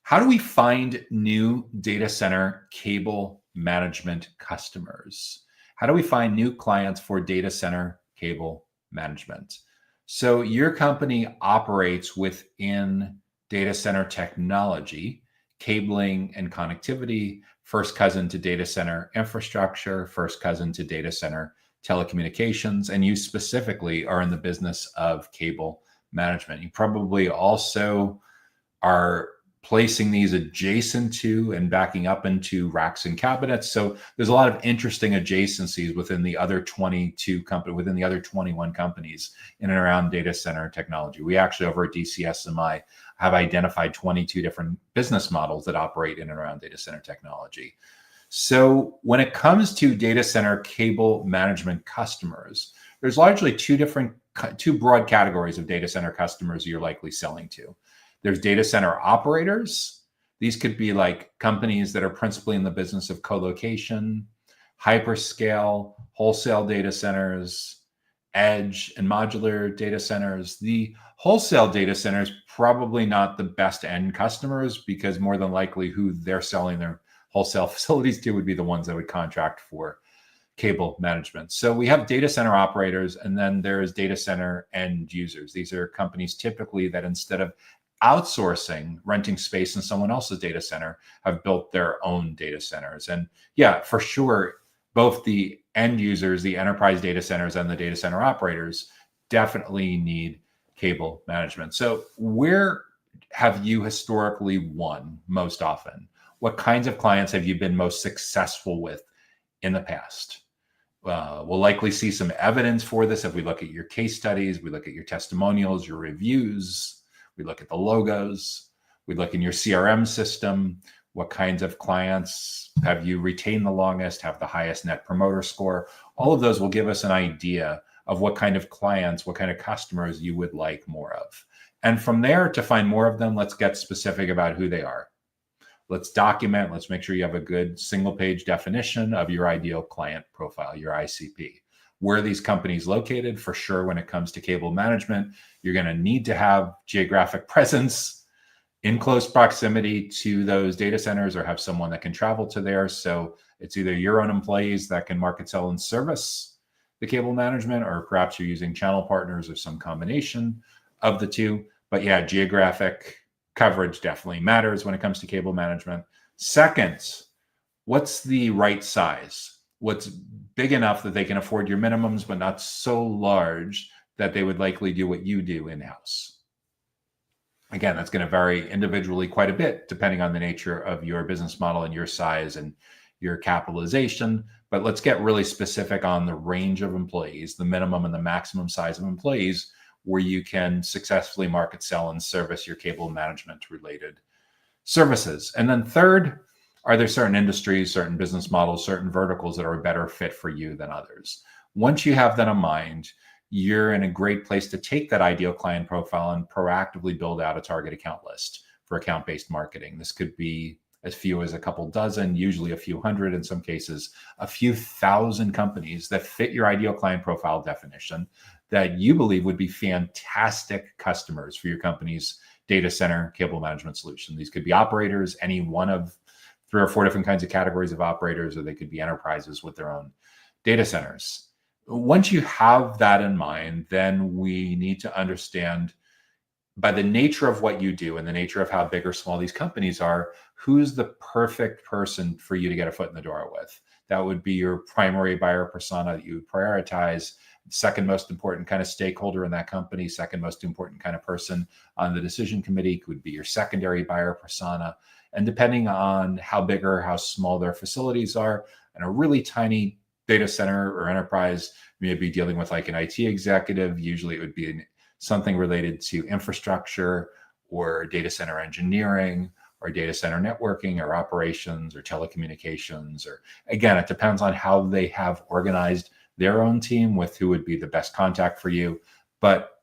How do we find new data center cable management customers? How do we find new clients for data center cable management? So your company operates within data center technology, cabling and connectivity, first cousin to data center infrastructure, first cousin to data center telecommunications, and you specifically are in the business of cable management. You probably also are placing these adjacent to and backing up into racks and cabinets. So there's a lot of interesting adjacencies within the other 21 companies in and around data center technology. We actually over at DCSMI have identified 22 different business models that operate in and around data center technology. So when it comes to data center cable management customers, there's largely two broad categories of data center customers you're likely selling to. There's data center operators. These could be like companies that are principally in the business of co-location, hyperscale, wholesale data centers, edge and modular data centers. The wholesale data centers probably not the best end customers, because more than likely who they're selling their wholesale facilities to would be the ones that would contract for cable management. So we have data center operators, and then there's data center end users. These are companies typically that, instead of outsourcing, renting space in someone else's data center, have built their own data centers. And yeah, for sure, both the end users, the enterprise data centers, and the data center operators definitely need cable management. So where have you historically won most often? What kinds of clients have you been most successful with in the past? We'll likely see some evidence for this if we look at your case studies, we look at your testimonials, your reviews, we look at the logos, we look in your CRM system. What kinds of clients have you retained the longest, have the highest net promoter score? All of those will give us an idea of what kind of clients, what kind of customers you would like more of. And from there, to find more of them, let's get specific about who they are. Let's document, let's make sure you have a good single page definition of your ideal client profile, your ICP. Where are these companies located? For sure, when it comes to cable management, you're going to need to have geographic presence in close proximity to those data centers, or have someone that can travel to there. So it's either your own employees that can market, sell, and service the cable management, or perhaps you're using channel partners or some combination of the two. But yeah, geographic coverage definitely matters when it comes to cable management. Second, what's the right size? What's big enough that they can afford your minimums, but not so large that they would likely do what you do in-house? Again, that's going to vary individually quite a bit depending on the nature of your business model and your size and your capitalization. But let's get really specific on the range of employees, the minimum and the maximum size of employees, where you can successfully market, sell, and service your cable management related services. And then third, are there certain industries, certain business models, certain verticals that are a better fit for you than others? Once you have that in mind, you're in a great place to take that ideal client profile and proactively build out a target account list for account-based marketing. This could be as few as a couple dozen, usually a few hundred, in some cases, a few thousand companies that fit your ideal client profile definition that you believe would be fantastic customers for your company's data center cable management solution. These could be operators, any one of 3 or 4 different kinds of categories of operators, or they could be enterprises with their own data centers. Once you have that in mind, then we need to understand, by the nature of what you do and the nature of how big or small these companies are, who's the perfect person for you to get a foot in the door with. That would be your primary buyer persona that you would prioritize. Second most important kind of stakeholder in that company, second most important kind of person on the decision committee would be your secondary buyer persona. And depending on how big or how small their facilities are, and a really tiny data center or enterprise, you may be dealing with like an IT executive. Usually it would be something related to infrastructure or data center engineering or data center networking or operations or telecommunications. Or again, it depends on how they have organized their own team with who would be the best contact for you. But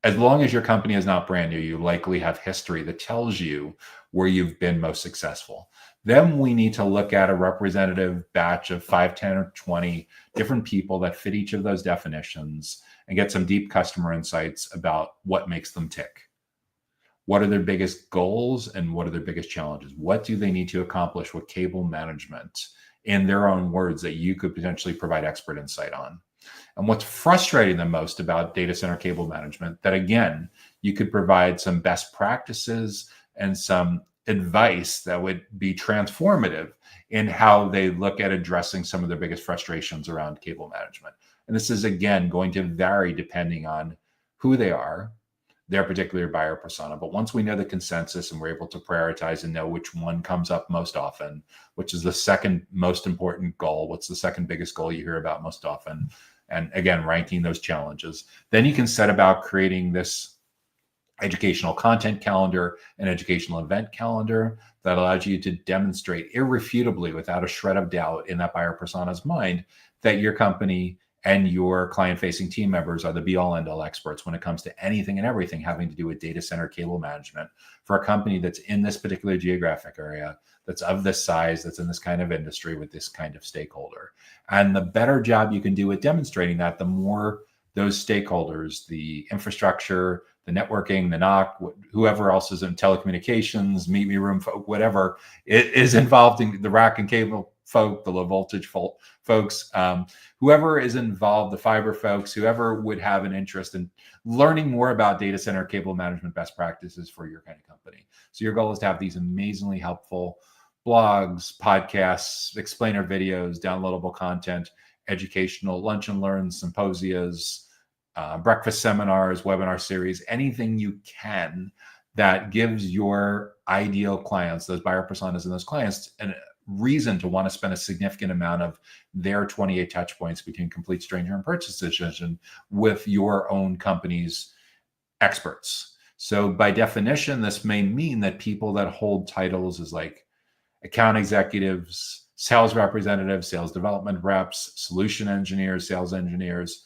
as long as your company is not brand new, you likely have history that tells you where you've been most successful. Then we need to look at a representative batch of 5, 10, or 20 different people that fit each of those definitions and get some deep customer insights about what makes them tick. What are their biggest goals and what are their biggest challenges? What do they need to accomplish with cable management in their own words that you could potentially provide expert insight on? And what's frustrating them most about data center cable management, that again, you could provide some best practices and some advice that would be transformative in how they look at addressing some of their biggest frustrations around cable management. And this is, again, going to vary depending on who they are, their particular buyer persona. But once we know the consensus and we're able to prioritize and know which one comes up most often, which is the second most important goal, what's the second biggest goal you hear about most often, and again, ranking those challenges, then you can set about creating this educational content calendar, an educational event calendar that allows you to demonstrate irrefutably, without a shred of doubt in that buyer persona's mind, that your company and your client-facing team members are the be-all end-all experts when it comes to anything and everything having to do with data center cable management for a company that's in this particular geographic area, that's of this size, that's in this kind of industry with this kind of stakeholder. And the better job you can do at demonstrating that, the more those stakeholders, the infrastructure, the networking, the NOC, whoever else is in telecommunications, meet me room folk, whatever is involved in the rack and cable folk, the low voltage folks, whoever is involved, the fiber folks, whoever would have an interest in learning more about data center cable management best practices for your kind of company. So your goal is to have these amazingly helpful blogs, podcasts, explainer videos, downloadable content, educational lunch and learn symposias, breakfast seminars, webinar series, anything you can that gives your ideal clients, those buyer personas and those clients, a reason to want to spend a significant amount of their 28 touch points between complete stranger and purchase decision with your own company's experts. So by definition, this may mean that people that hold titles as like account executives, sales representatives, sales development reps, solution engineers, sales engineers,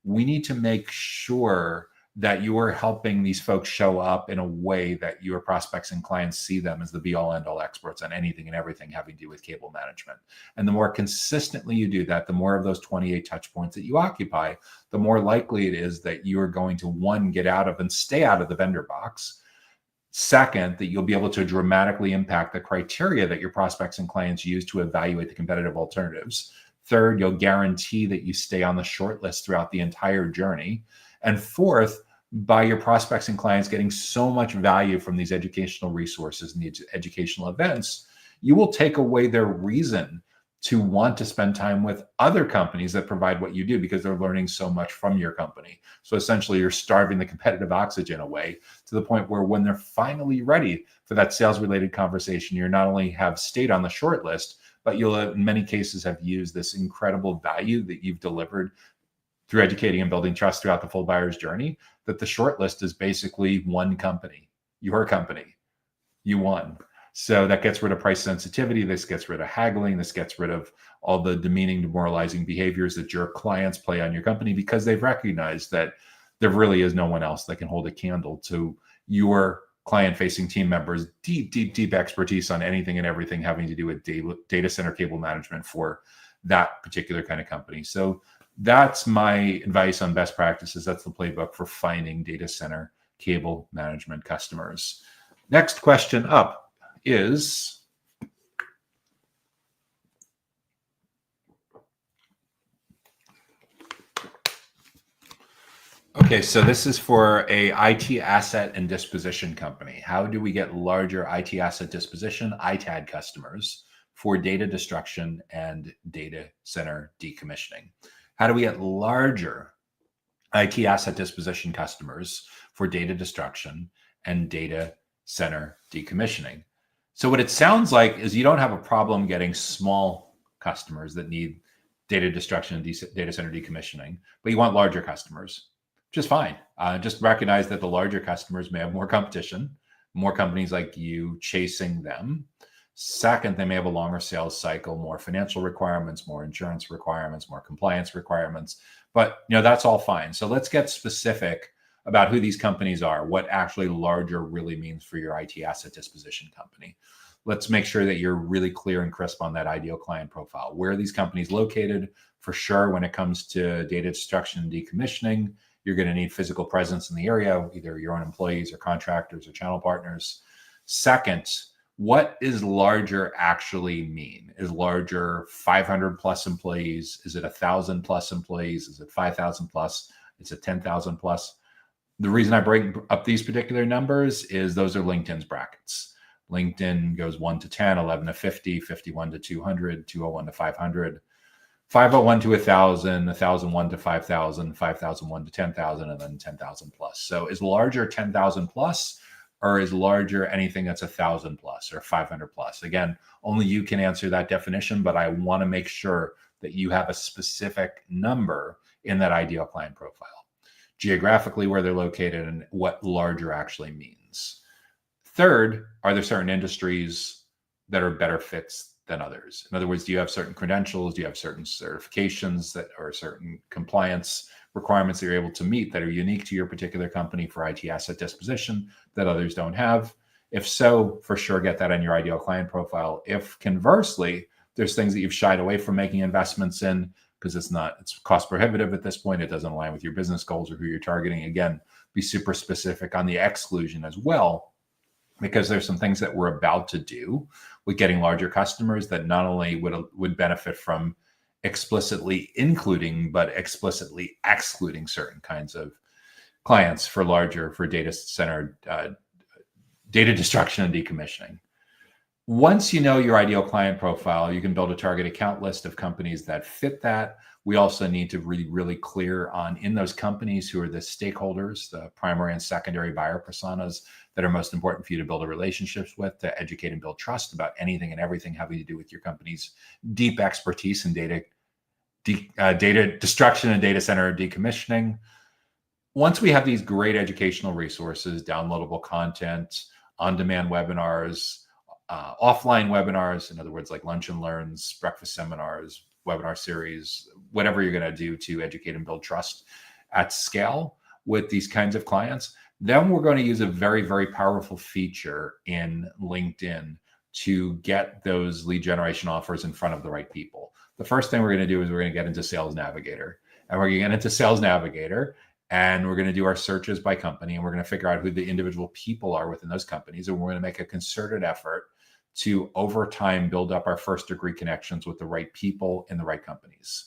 we need to make sure that you are helping these folks show up in a way that your prospects and clients see them as the be-all end-all experts on anything and everything having to do with cable management. And the more consistently you do that, the more of those 28 touch points that you occupy, the more likely it is that you are going to, one, get out of and stay out of the vendor box. Second, that you'll be able to dramatically impact the criteria that your prospects and clients use to evaluate the competitive alternatives. Third, you'll guarantee that you stay on the short list throughout the entire journey. And fourth, by your prospects and clients getting so much value from these educational resources and these educational events, you will take away their reason to want to spend time with other companies that provide what you do because they're learning so much from your company. So essentially, you're starving the competitive oxygen away to the point where when they're finally ready for that sales-related conversation, you not only have stayed on the short list, but you'll in many cases have used this incredible value that you've delivered through educating and building trust throughout the full buyer's journey, that the short list is basically one company, your company, you won. So that gets rid of price sensitivity. This gets rid of haggling. This gets rid of all the demeaning, demoralizing behaviors that your clients play on your company because they've recognized that there really is no one else that can hold a candle to your client-facing team members' deep expertise on anything and everything having to do with data center cable management for that particular kind of company. So that's my advice on best practices. That's the playbook for finding data center cable management customers. Next question up is, okay, so this is for a IT asset and disposition company. How do we get larger IT asset disposition, ITAD customers for data destruction and data center decommissioning? How do we get larger IT asset disposition customers for data destruction and data center decommissioning? So what it sounds like is you don't have a problem getting small customers that need data destruction and data center decommissioning, but you want larger customers, which is fine. Just recognize that the larger customers may have more competition, more companies like you chasing them. Second, they may have a longer sales cycle, more financial requirements, more insurance requirements, more compliance requirements, but that's all fine. So let's get specific about who these companies are, what actually larger really means for your IT asset disposition company. Let's make sure that you're really clear and crisp on that ideal client profile. Where are these companies located? For sure, when it comes to data destruction and decommissioning, you're going to need physical presence in the area, either your own employees or contractors or channel partners. Second, what is larger actually mean? Is larger 500 plus employees? Is it 1,000 plus employees? Is it 5,000 plus? Is it 10,000 plus? The reason I bring up these particular numbers is those are LinkedIn's brackets. LinkedIn goes 1 to 10, 11 to 50, 51 to 200, 201 to 500, 501 to 1,000, 1,001 to 5,000, 5,001 to 10,000, and then 10,000 plus. So is larger 10,000 plus, or is larger anything that's 1,000 plus or 500 plus? Again, only you can answer that definition, but I want to make sure that you have a specific number in that ideal client profile. Geographically, where they're located, and what larger actually means. Third, are there certain industries that are better fits than others? In other words, do you have certain credentials? Do you have certain certifications that or certain compliance requirements that you're able to meet that are unique to your particular company for IT asset disposition that others don't have? If so, for sure, get that on your ideal client profile. If conversely, there's things that you've shied away from making investments in because it's cost prohibitive at this point, it doesn't align with your business goals or who you're targeting. Again, be super specific on the exclusion as well, because there's some things that we're about to do with getting larger customers that not only would benefit from explicitly including, but explicitly excluding certain kinds of clients for data center data destruction and decommissioning. Once you know your ideal client profile, you can build a target account list of companies that fit that. We also need to really, really clear on in those companies who are the stakeholders, the primary and secondary buyer personas that are most important for you to build a relationships with, to educate and build trust about anything and everything having to do with your company's deep expertise in data destruction and data center decommissioning. Once we have these great educational resources, downloadable content, on-demand webinars, offline webinars, in other words, like lunch and learns, breakfast seminars, webinar series, whatever you're going to do to educate and build trust at scale with these kinds of clients, then we're going to use a very, very powerful feature in LinkedIn to get those lead generation offers in front of the right people. The first thing we're going to do is we're going to get into Sales Navigator. And we're going to get into Sales Navigator, and we're going to do our searches by company, and we're going to figure out who the individual people are within those companies. And we're going to make a concerted effort to, over time, build up our first degree connections with the right people in the right companies.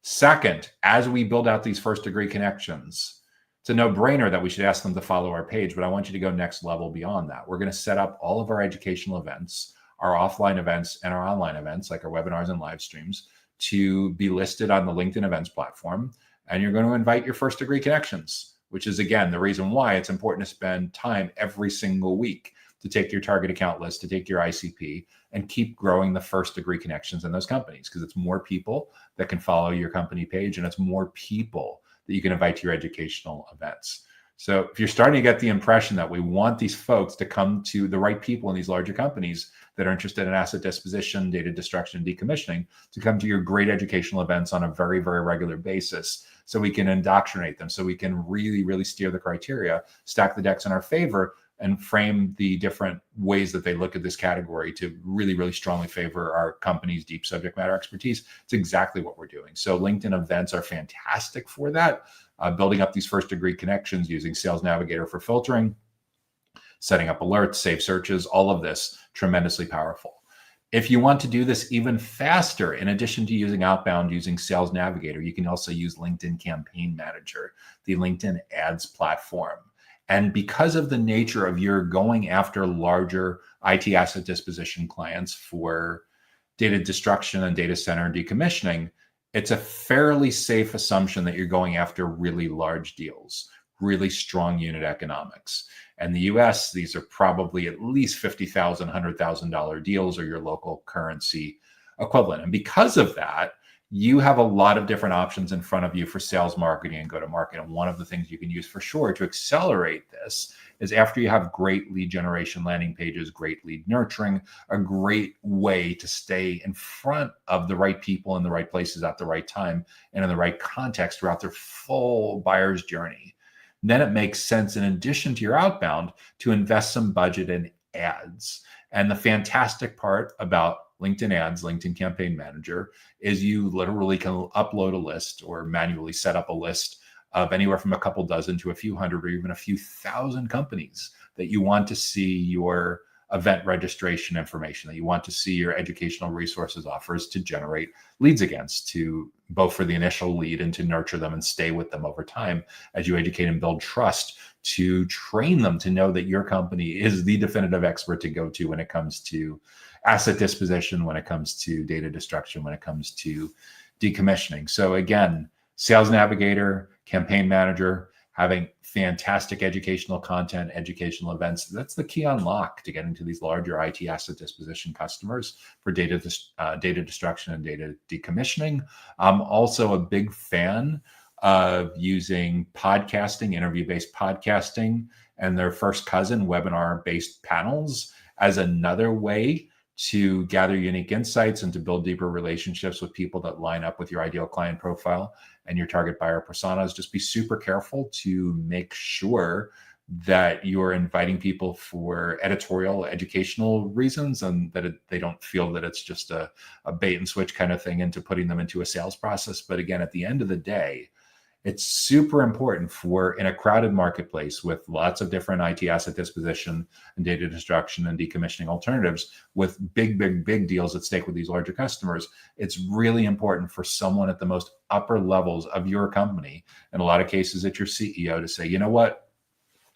Second, as we build out these first degree connections, it's a no-brainer that we should ask them to follow our page, but I want you to go next level beyond that. We're going to set up all of our educational events, our offline events and our online events, like our webinars and live streams, to be listed on the LinkedIn events platform. And you're going to invite your first degree connections, which is, again, the reason why it's important to spend time every single week to take your target account list, to take your ICP, and keep growing the first degree connections in those companies, because it's more people that can follow your company page, and it's more people that you can invite to your educational events. So if you're starting to get the impression that we want these folks to come to the right people in these larger companies that are interested in asset disposition, data destruction, and decommissioning, to come to your great educational events on a very, very regular basis, so we can indoctrinate them, so we can really, really steer the criteria, stack the decks in our favor, and frame the different ways that they look at this category to really, really strongly favor our company's deep subject matter expertise. It's exactly what we're doing. So LinkedIn events are fantastic for that. Building up these first degree connections using Sales Navigator for filtering, setting up alerts, save searches, all of this tremendously powerful. If you want to do this even faster, in addition to using outbound, using Sales Navigator, you can also use LinkedIn Campaign Manager, the LinkedIn ads platform. And because of the nature of your going after larger IT asset disposition clients for data destruction and data center decommissioning, it's a fairly safe assumption that you're going after really large deals, really strong unit economics. And the US, these are probably at least $50,000, $100,000 deals, or your local currency equivalent. And because of that, you have a lot of different options in front of you for sales marketing and go-to-market. And one of the things you can use for sure to accelerate this is, after you have great lead generation landing pages, great lead nurturing, a great way to stay in front of the right people in the right places at the right time and in the right context throughout their full buyer's journey. Then it makes sense, in addition to your outbound, to invest some budget in ads. And the fantastic part about LinkedIn ads, LinkedIn Campaign Manager, is you literally can upload a list or manually set up a list of anywhere from a couple dozen to a few hundred or even a few thousand companies that you want to see your event registration information, that you want to see your educational resources offers to generate leads against, to both for the initial lead and to nurture them and stay with them over time as you educate and build trust, to train them to know that your company is the definitive expert to go to when it comes to asset disposition, when it comes to data destruction, when it comes to decommissioning. So again, Sales Navigator, Campaign Manager, having fantastic educational content, educational events, that's the key unlock to getting to these larger IT asset disposition customers for data destruction and data decommissioning. I'm also a big fan of using podcasting, interview-based podcasting, and their first cousin, webinar-based panels, as another way to gather unique insights and to build deeper relationships with people that line up with your ideal client profile and your target buyer personas. Just be super careful to make sure that you're inviting people for editorial, educational reasons, and that they don't feel that it's just a bait and switch kind of thing into putting them into a sales process. But again, at the end of the day, it's super important for, in a crowded marketplace with lots of different IT asset disposition and data destruction and decommissioning alternatives with big deals at stake with these larger customers. It's really important for someone at the most upper levels of your company, in a lot of cases it's your CEO, to say, you know what?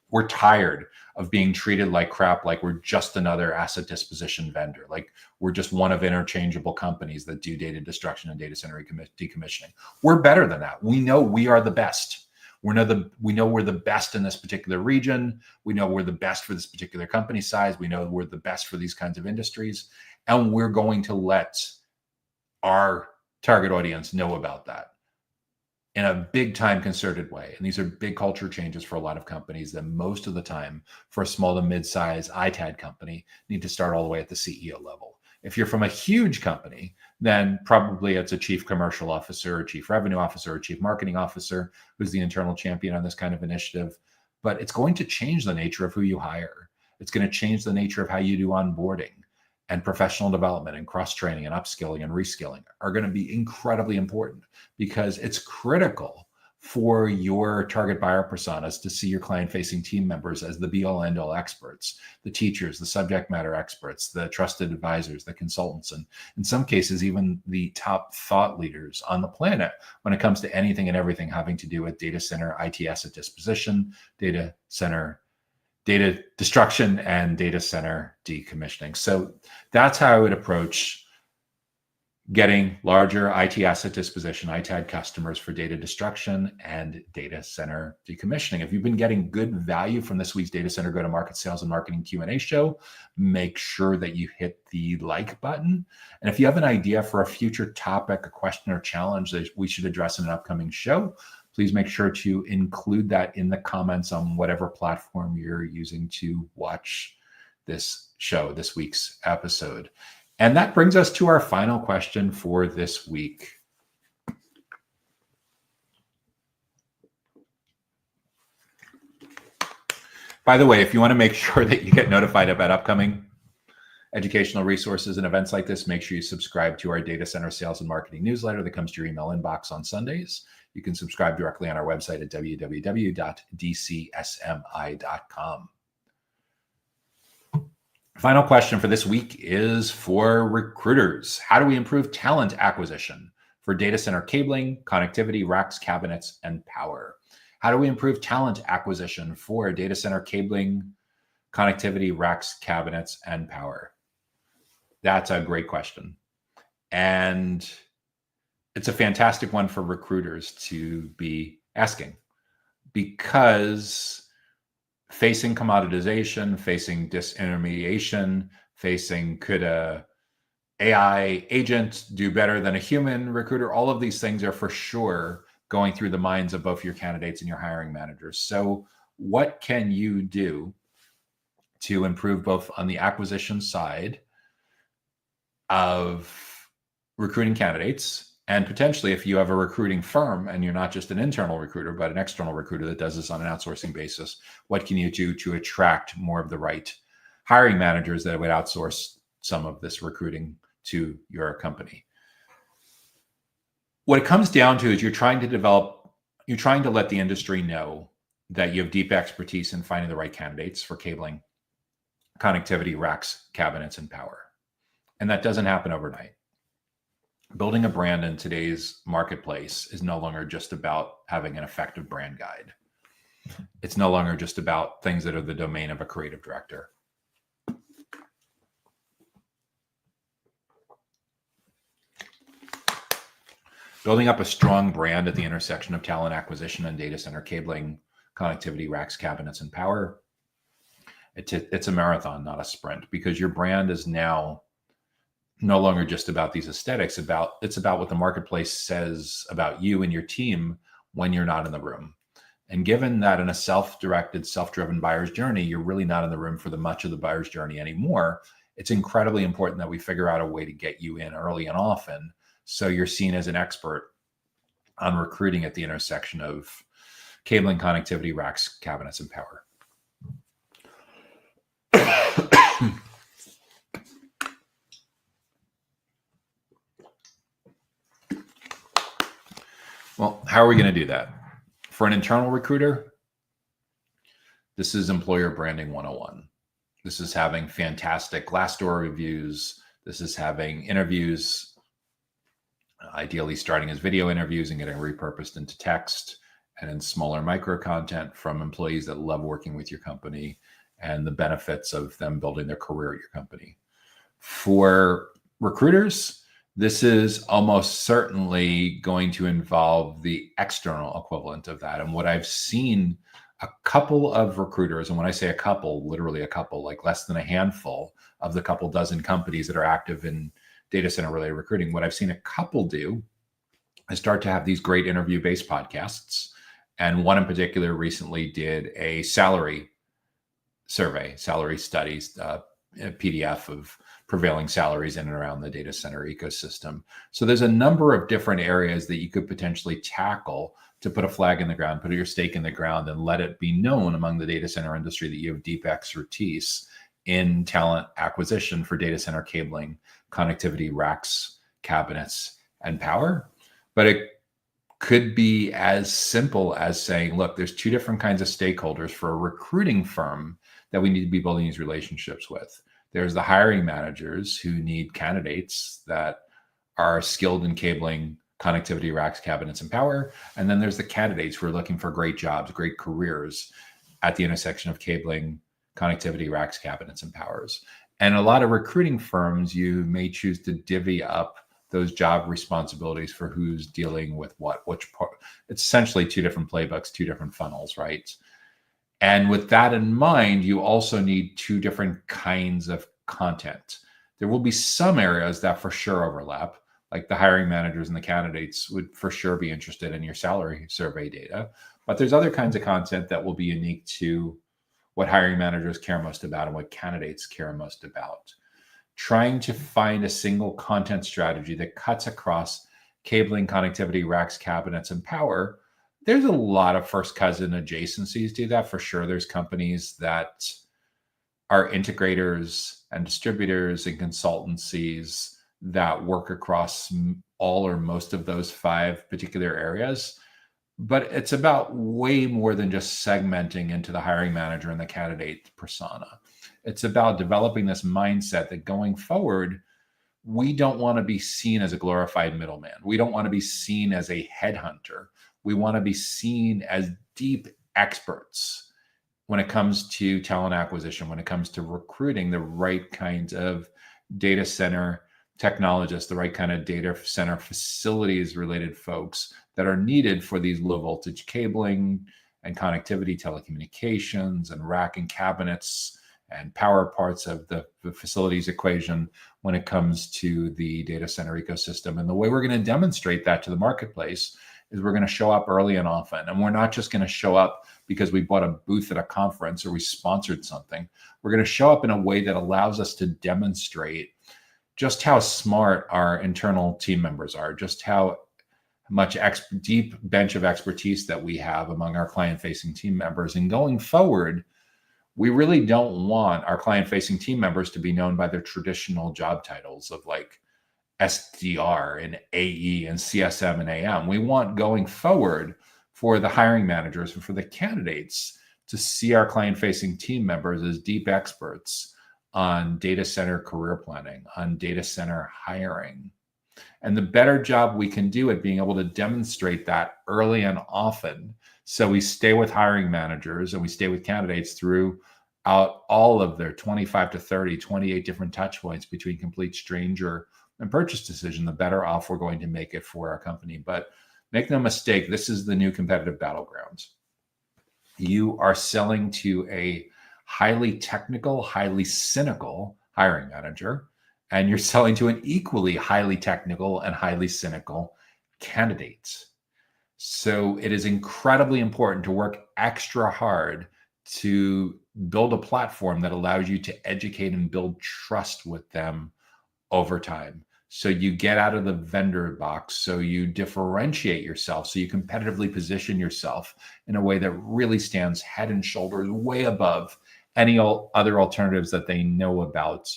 We're tired of being treated like crap, like we're just another asset disposition vendor, like we're just one of interchangeable companies that do data destruction and data center decommissioning. We're better than that. We know we are the best. We know we're the best in this particular region. We know we're the best for this particular company size. We know we're the best for these kinds of industries. And we're going to let our target audience know about that in a big time concerted way. And these are big culture changes for a lot of companies that most of the time for a small to mid-size ITAD company need to start all the way at the CEO level. If you're from a huge company, then probably it's a chief commercial officer, chief revenue officer, or chief marketing officer who's the internal champion on this kind of initiative. But it's going to change the nature of who you hire. It's going to change the nature of how you do onboarding, and professional development and cross-training and upskilling and reskilling are going to be incredibly important, because it's critical for your target buyer personas to see your client-facing team members as the be-all end-all experts, the teachers, the subject matter experts, the trusted advisors, the consultants, and in some cases, even the top thought leaders on the planet when it comes to anything and everything having to do with data center IT asset disposition, data destruction, and data center decommissioning. So that's how I would approach getting larger IT asset disposition, ITAD customers for data destruction and data center decommissioning. If you've been getting good value from this week's Data Center Go-to-Market Sales and Marketing Q&A show, make sure that you hit the like button. And if you have an idea for a future topic, a question or challenge that we should address in an upcoming show, please make sure to include that in the comments on whatever platform you're using to watch this show, this week's episode. And that brings us to our final question for this week. By the way, if you want to make sure that you get notified about upcoming educational resources and events like this, make sure you subscribe to our Data Center Sales and Marketing newsletter that comes to your email inbox on Sundays. You can subscribe directly on our website at www.dcsmi.com. Final question for this week is for recruiters. How do we improve talent acquisition for data center cabling, connectivity, racks, cabinets, and power? How do we improve talent acquisition for data center cabling, connectivity, racks, cabinets, and power? That's a great question. And it's a fantastic one for recruiters to be asking, because facing commoditization, facing disintermediation, facing could a AI agent do better than a human recruiter, all of these things are for sure going through the minds of both your candidates and your hiring managers. So what can you do to improve both on the acquisition side of recruiting candidates, and potentially if you have a recruiting firm and you're not just an internal recruiter, but an external recruiter that does this on an outsourcing basis, what can you do to attract more of the right hiring managers that would outsource some of this recruiting to your company? What it comes down to is you're trying to let the industry know that you have deep expertise in finding the right candidates for cabling, connectivity, racks, cabinets, and power. And that doesn't happen overnight. Building a brand in today's marketplace is no longer just about having an effective brand guide. It's no longer just about things that are the domain of a creative director. Building up a strong brand at the intersection of talent acquisition and data center cabling, connectivity, racks, cabinets, and power. It's a marathon, not a sprint, because your brand is now no longer just about these aesthetics. It's about what the marketplace says about you and your team when you're not in the room. And given that in a self-directed, self-driven buyer's journey, you're really not in the room for the much of the buyer's journey anymore, it's incredibly important that we figure out a way to get you in early and often so you're seen as an expert on recruiting at the intersection of cabling, connectivity, racks, cabinets, and power. Well, how are we going to do that? For an internal recruiter, this is employer branding 101. This is having fantastic Glassdoor reviews. This is having interviews, ideally starting as video interviews and getting repurposed into text and in smaller micro content from employees that love working with your company and the benefits of them building their career at your company. For recruiters, this is almost certainly going to involve the external equivalent of that. And what I've seen a couple of recruiters, and when I say a couple, literally a couple, like less than a handful of the couple dozen companies that are active in data center related recruiting, what I've seen a couple do is start to have these great interview based podcasts. And one in particular recently did a salary survey, salary studies, a PDF of prevailing salaries in and around the data center ecosystem. So there's a number of different areas that you could potentially tackle to put a flag in the ground, put your stake in the ground, and let it be known among the data center industry that you have deep expertise in talent acquisition for data center cabling, connectivity, racks, cabinets, and power. But it could be as simple as saying, look, there's two different kinds of stakeholders for a recruiting firm that we need to be building these relationships with. There's the hiring managers who need candidates that are skilled in cabling, connectivity, racks, cabinets, and power. And then there's the candidates who are looking for great jobs, great careers at the intersection of cabling, connectivity, racks, cabinets, and powers. And a lot of recruiting firms, you may choose to divvy up those job responsibilities for who's dealing with what, which part. It's essentially two different playbooks, two different funnels, right? And with that in mind, you also need two different kinds of content. There will be some areas that for sure overlap, like the hiring managers and the candidates would for sure be interested in your salary survey data. But there's other kinds of content that will be unique to what hiring managers care most about and what candidates care most about. Trying to find a single content strategy that cuts across cabling, connectivity, racks, cabinets, and power. There's a lot of first cousin adjacencies to that for sure. There's companies that are integrators and distributors and consultancies that work across all or most of those five particular areas. But it's about way more than just segmenting into the hiring manager and the candidate persona. It's about developing this mindset that going forward, we don't want to be seen as a glorified middleman. We don't want to be seen as a headhunter. We want to be seen as deep experts when it comes to talent acquisition, when it comes to recruiting the right kinds of data center technologists, the right kind of data center facilities related folks that are needed for these low voltage cabling and connectivity, telecommunications, and rack and cabinets and power parts of the facilities equation when it comes to the data center ecosystem. And the way we're going to demonstrate that to the marketplace is we're going to show up early and often. And we're not just going to show up because we bought a booth at a conference or we sponsored something. We're going to show up in a way that allows us to demonstrate just how smart our internal team members are, just how much deep bench of expertise that we have among our client-facing team members. And going forward, we really don't want our client-facing team members to be known by their traditional job titles of like SDR and AE and CSM and AM. We want going forward for the hiring managers and for the candidates to see our client-facing team members as deep experts on data center career planning, on data center hiring. And the better job we can do at being able to demonstrate that early and often, so we stay with hiring managers and we stay with candidates throughout all of their 25 to 30, 28 different touch points between complete stranger and purchase decision, the better off we're going to make it for our company. But make no mistake, this is the new competitive battlegrounds. You are selling to a highly technical, highly cynical hiring manager, and you're selling to an equally highly technical and highly cynical candidate. So it is incredibly important to work extra hard to build a platform that allows you to educate and build trust with them over time. So you get out of the vendor box, so you differentiate yourself, so you competitively position yourself in a way that really stands head and shoulders way above any other alternatives that they know about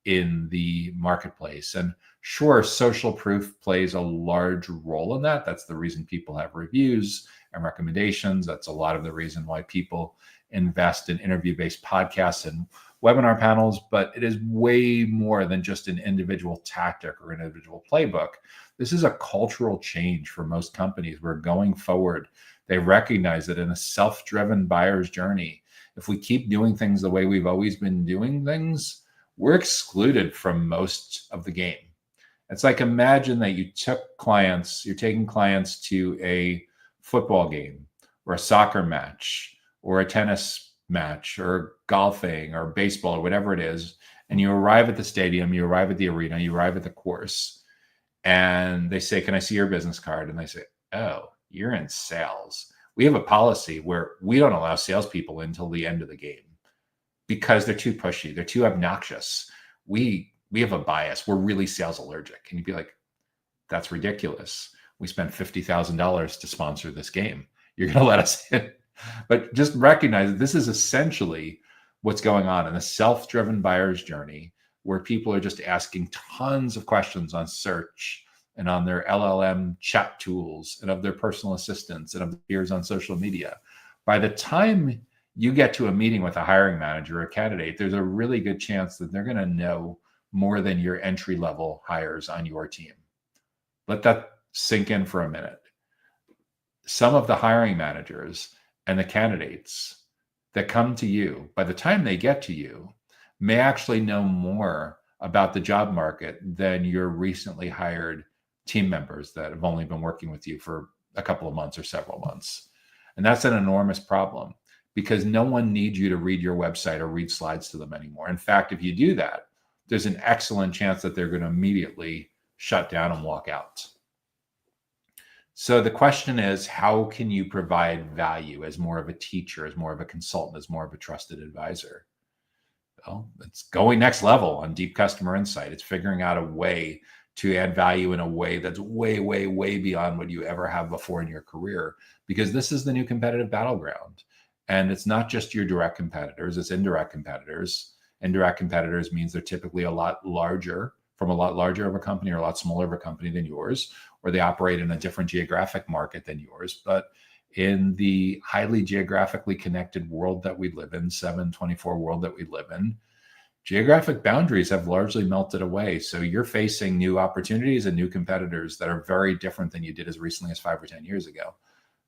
in the marketplace. And sure, social proof plays a large role in that. That's the reason people have reviews and recommendations. That's a lot of the reason why people invest in interview-based podcasts and webinar panels, but it is way more than just an individual tactic or individual playbook. This is a cultural change for most companies. We're going forward. They recognize that in a self-driven buyer's journey, if we keep doing things the way we've always been doing things, we're excluded from most of the game. It's like, imagine that you're taking clients to a football game or a soccer match or a tennis match or golfing or baseball or whatever it is. And you arrive at the stadium, you arrive at the arena, you arrive at the course, and they say, "Can I see your business card?" And they say, "Oh, you're in sales. We have a policy where we don't allow salespeople until the end of the game because they're too pushy. They're too obnoxious. We have a bias. We're really sales allergic." And you'd be like, "That's ridiculous. We spent $50,000 to sponsor this game. You're going to let us in?" But just recognize that this is essentially what's going on in a self-driven buyer's journey, where people are just asking tons of questions on search and on their LLM chat tools and of their personal assistants and of their peers on social media. By the time you get to a meeting with a hiring manager or a candidate, there's a really good chance that they're going to know more than your entry-level hires on your team. Let that sink in for a minute. Some of the hiring managers and the candidates that come to you, by the time they get to you, may actually know more about the job market than your recently hired team members that have only been working with you for a couple of months or several months. And that's an enormous problem, because no one needs you to read your website or read slides to them anymore. In fact, if you do that, there's an excellent chance that they're going to immediately shut down and walk out. So the question is, how can you provide value as more of a teacher, as more of a consultant, as more of a trusted advisor? Well, it's going next level on deep customer insight. It's figuring out a way to add value in a way that's way, way, way beyond what you ever have before in your career, because this is the new competitive battleground. And it's not just your direct competitors, it's indirect competitors. Indirect competitors means they're typically a lot larger of a company or a lot smaller of a company than yours, or they operate in a different geographic market than yours. But in the highly geographically connected world that we live in, 7/24 world that we live in, geographic boundaries have largely melted away. So you're facing new opportunities and new competitors that are very different than you did as recently as 5 or 10 years ago.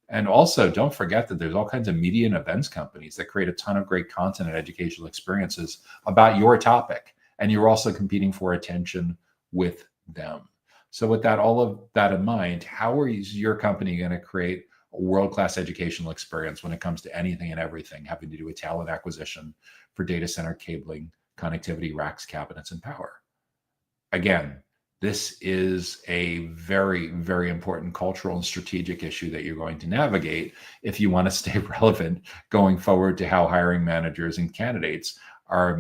And also, don't forget that there's all kinds of media and events companies that create a ton of great content and educational experiences about your topic. And you're also competing for attention with them. So with that, all of that in mind, how is your company going to create a world-class educational experience when it comes to anything and everything having to do with talent acquisition for data center cabling, connectivity, racks, cabinets, and power? Again, this is a very, very important cultural and strategic issue that you're going to navigate if you want to stay relevant going forward to how hiring managers and candidates are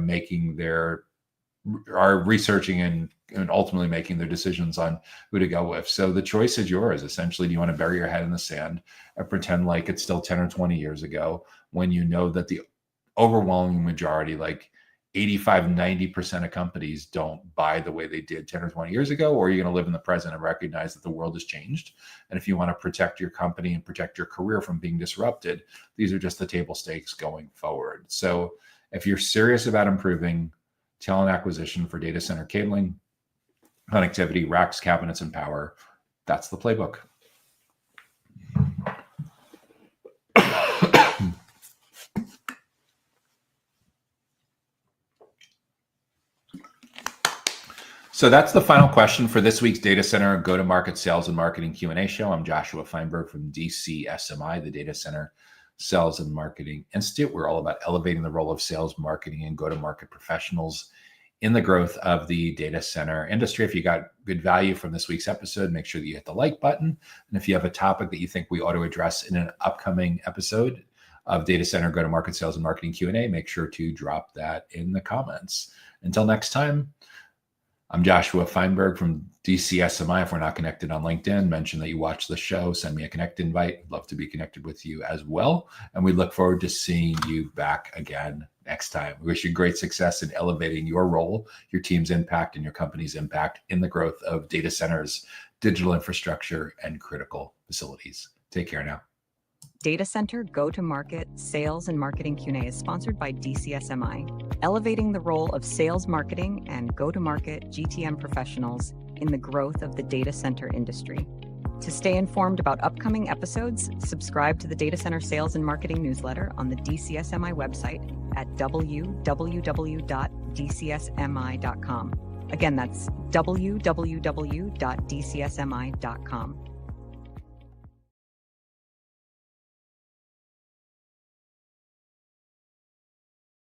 researching and ultimately making their decisions on who to go with. So the choice is yours. Essentially, do you want to bury your head in the sand and pretend like it's still 10 or 20 years ago, when you know that the overwhelming majority, like 85, 90% of companies, don't buy the way they did 10 or 20 years ago? Or are you going to live in the present and recognize that the world has changed? And if you want to protect your company and protect your career from being disrupted, these are just the table stakes going forward. So if you're serious about improving talent acquisition for data center cabling, connectivity, racks, cabinets, and power, that's the playbook. So that's the final question for this week's Data Center Go-to-Market Sales and Marketing Q&A show. I'm Joshua Feinberg from DCSMI, the Data Center Sales and Marketing Institute. We're all about elevating the role of sales, marketing, and go-to-market professionals in the growth of the data center industry. If you got good value from this week's episode, make sure that you hit the like button. And if you have a topic that you think we ought to address in an upcoming episode, of data center go-to-market sales and marketing Q&A, make sure to drop that in the comments. Until next time, I'm Joshua Feinberg from DCSMI. If we're not connected on LinkedIn, mention that you watch the show, send me a connect invite. I'd love to be connected with you as well. And we look forward to seeing you back again next time. We wish you great success in elevating your role, your team's impact, and your company's impact in the growth of data centers, digital infrastructure, and critical facilities. Take care now. Data Center Go-to-Market Sales and Marketing Q&A is sponsored by DCSMI, elevating the role of sales marketing and go-to-market GTM professionals in the growth of the data center industry. To stay informed about upcoming episodes, subscribe to the Data Center Sales and Marketing newsletter on the DCSMI website at www.dcsmi.com. Again, that's www.dcsmi.com.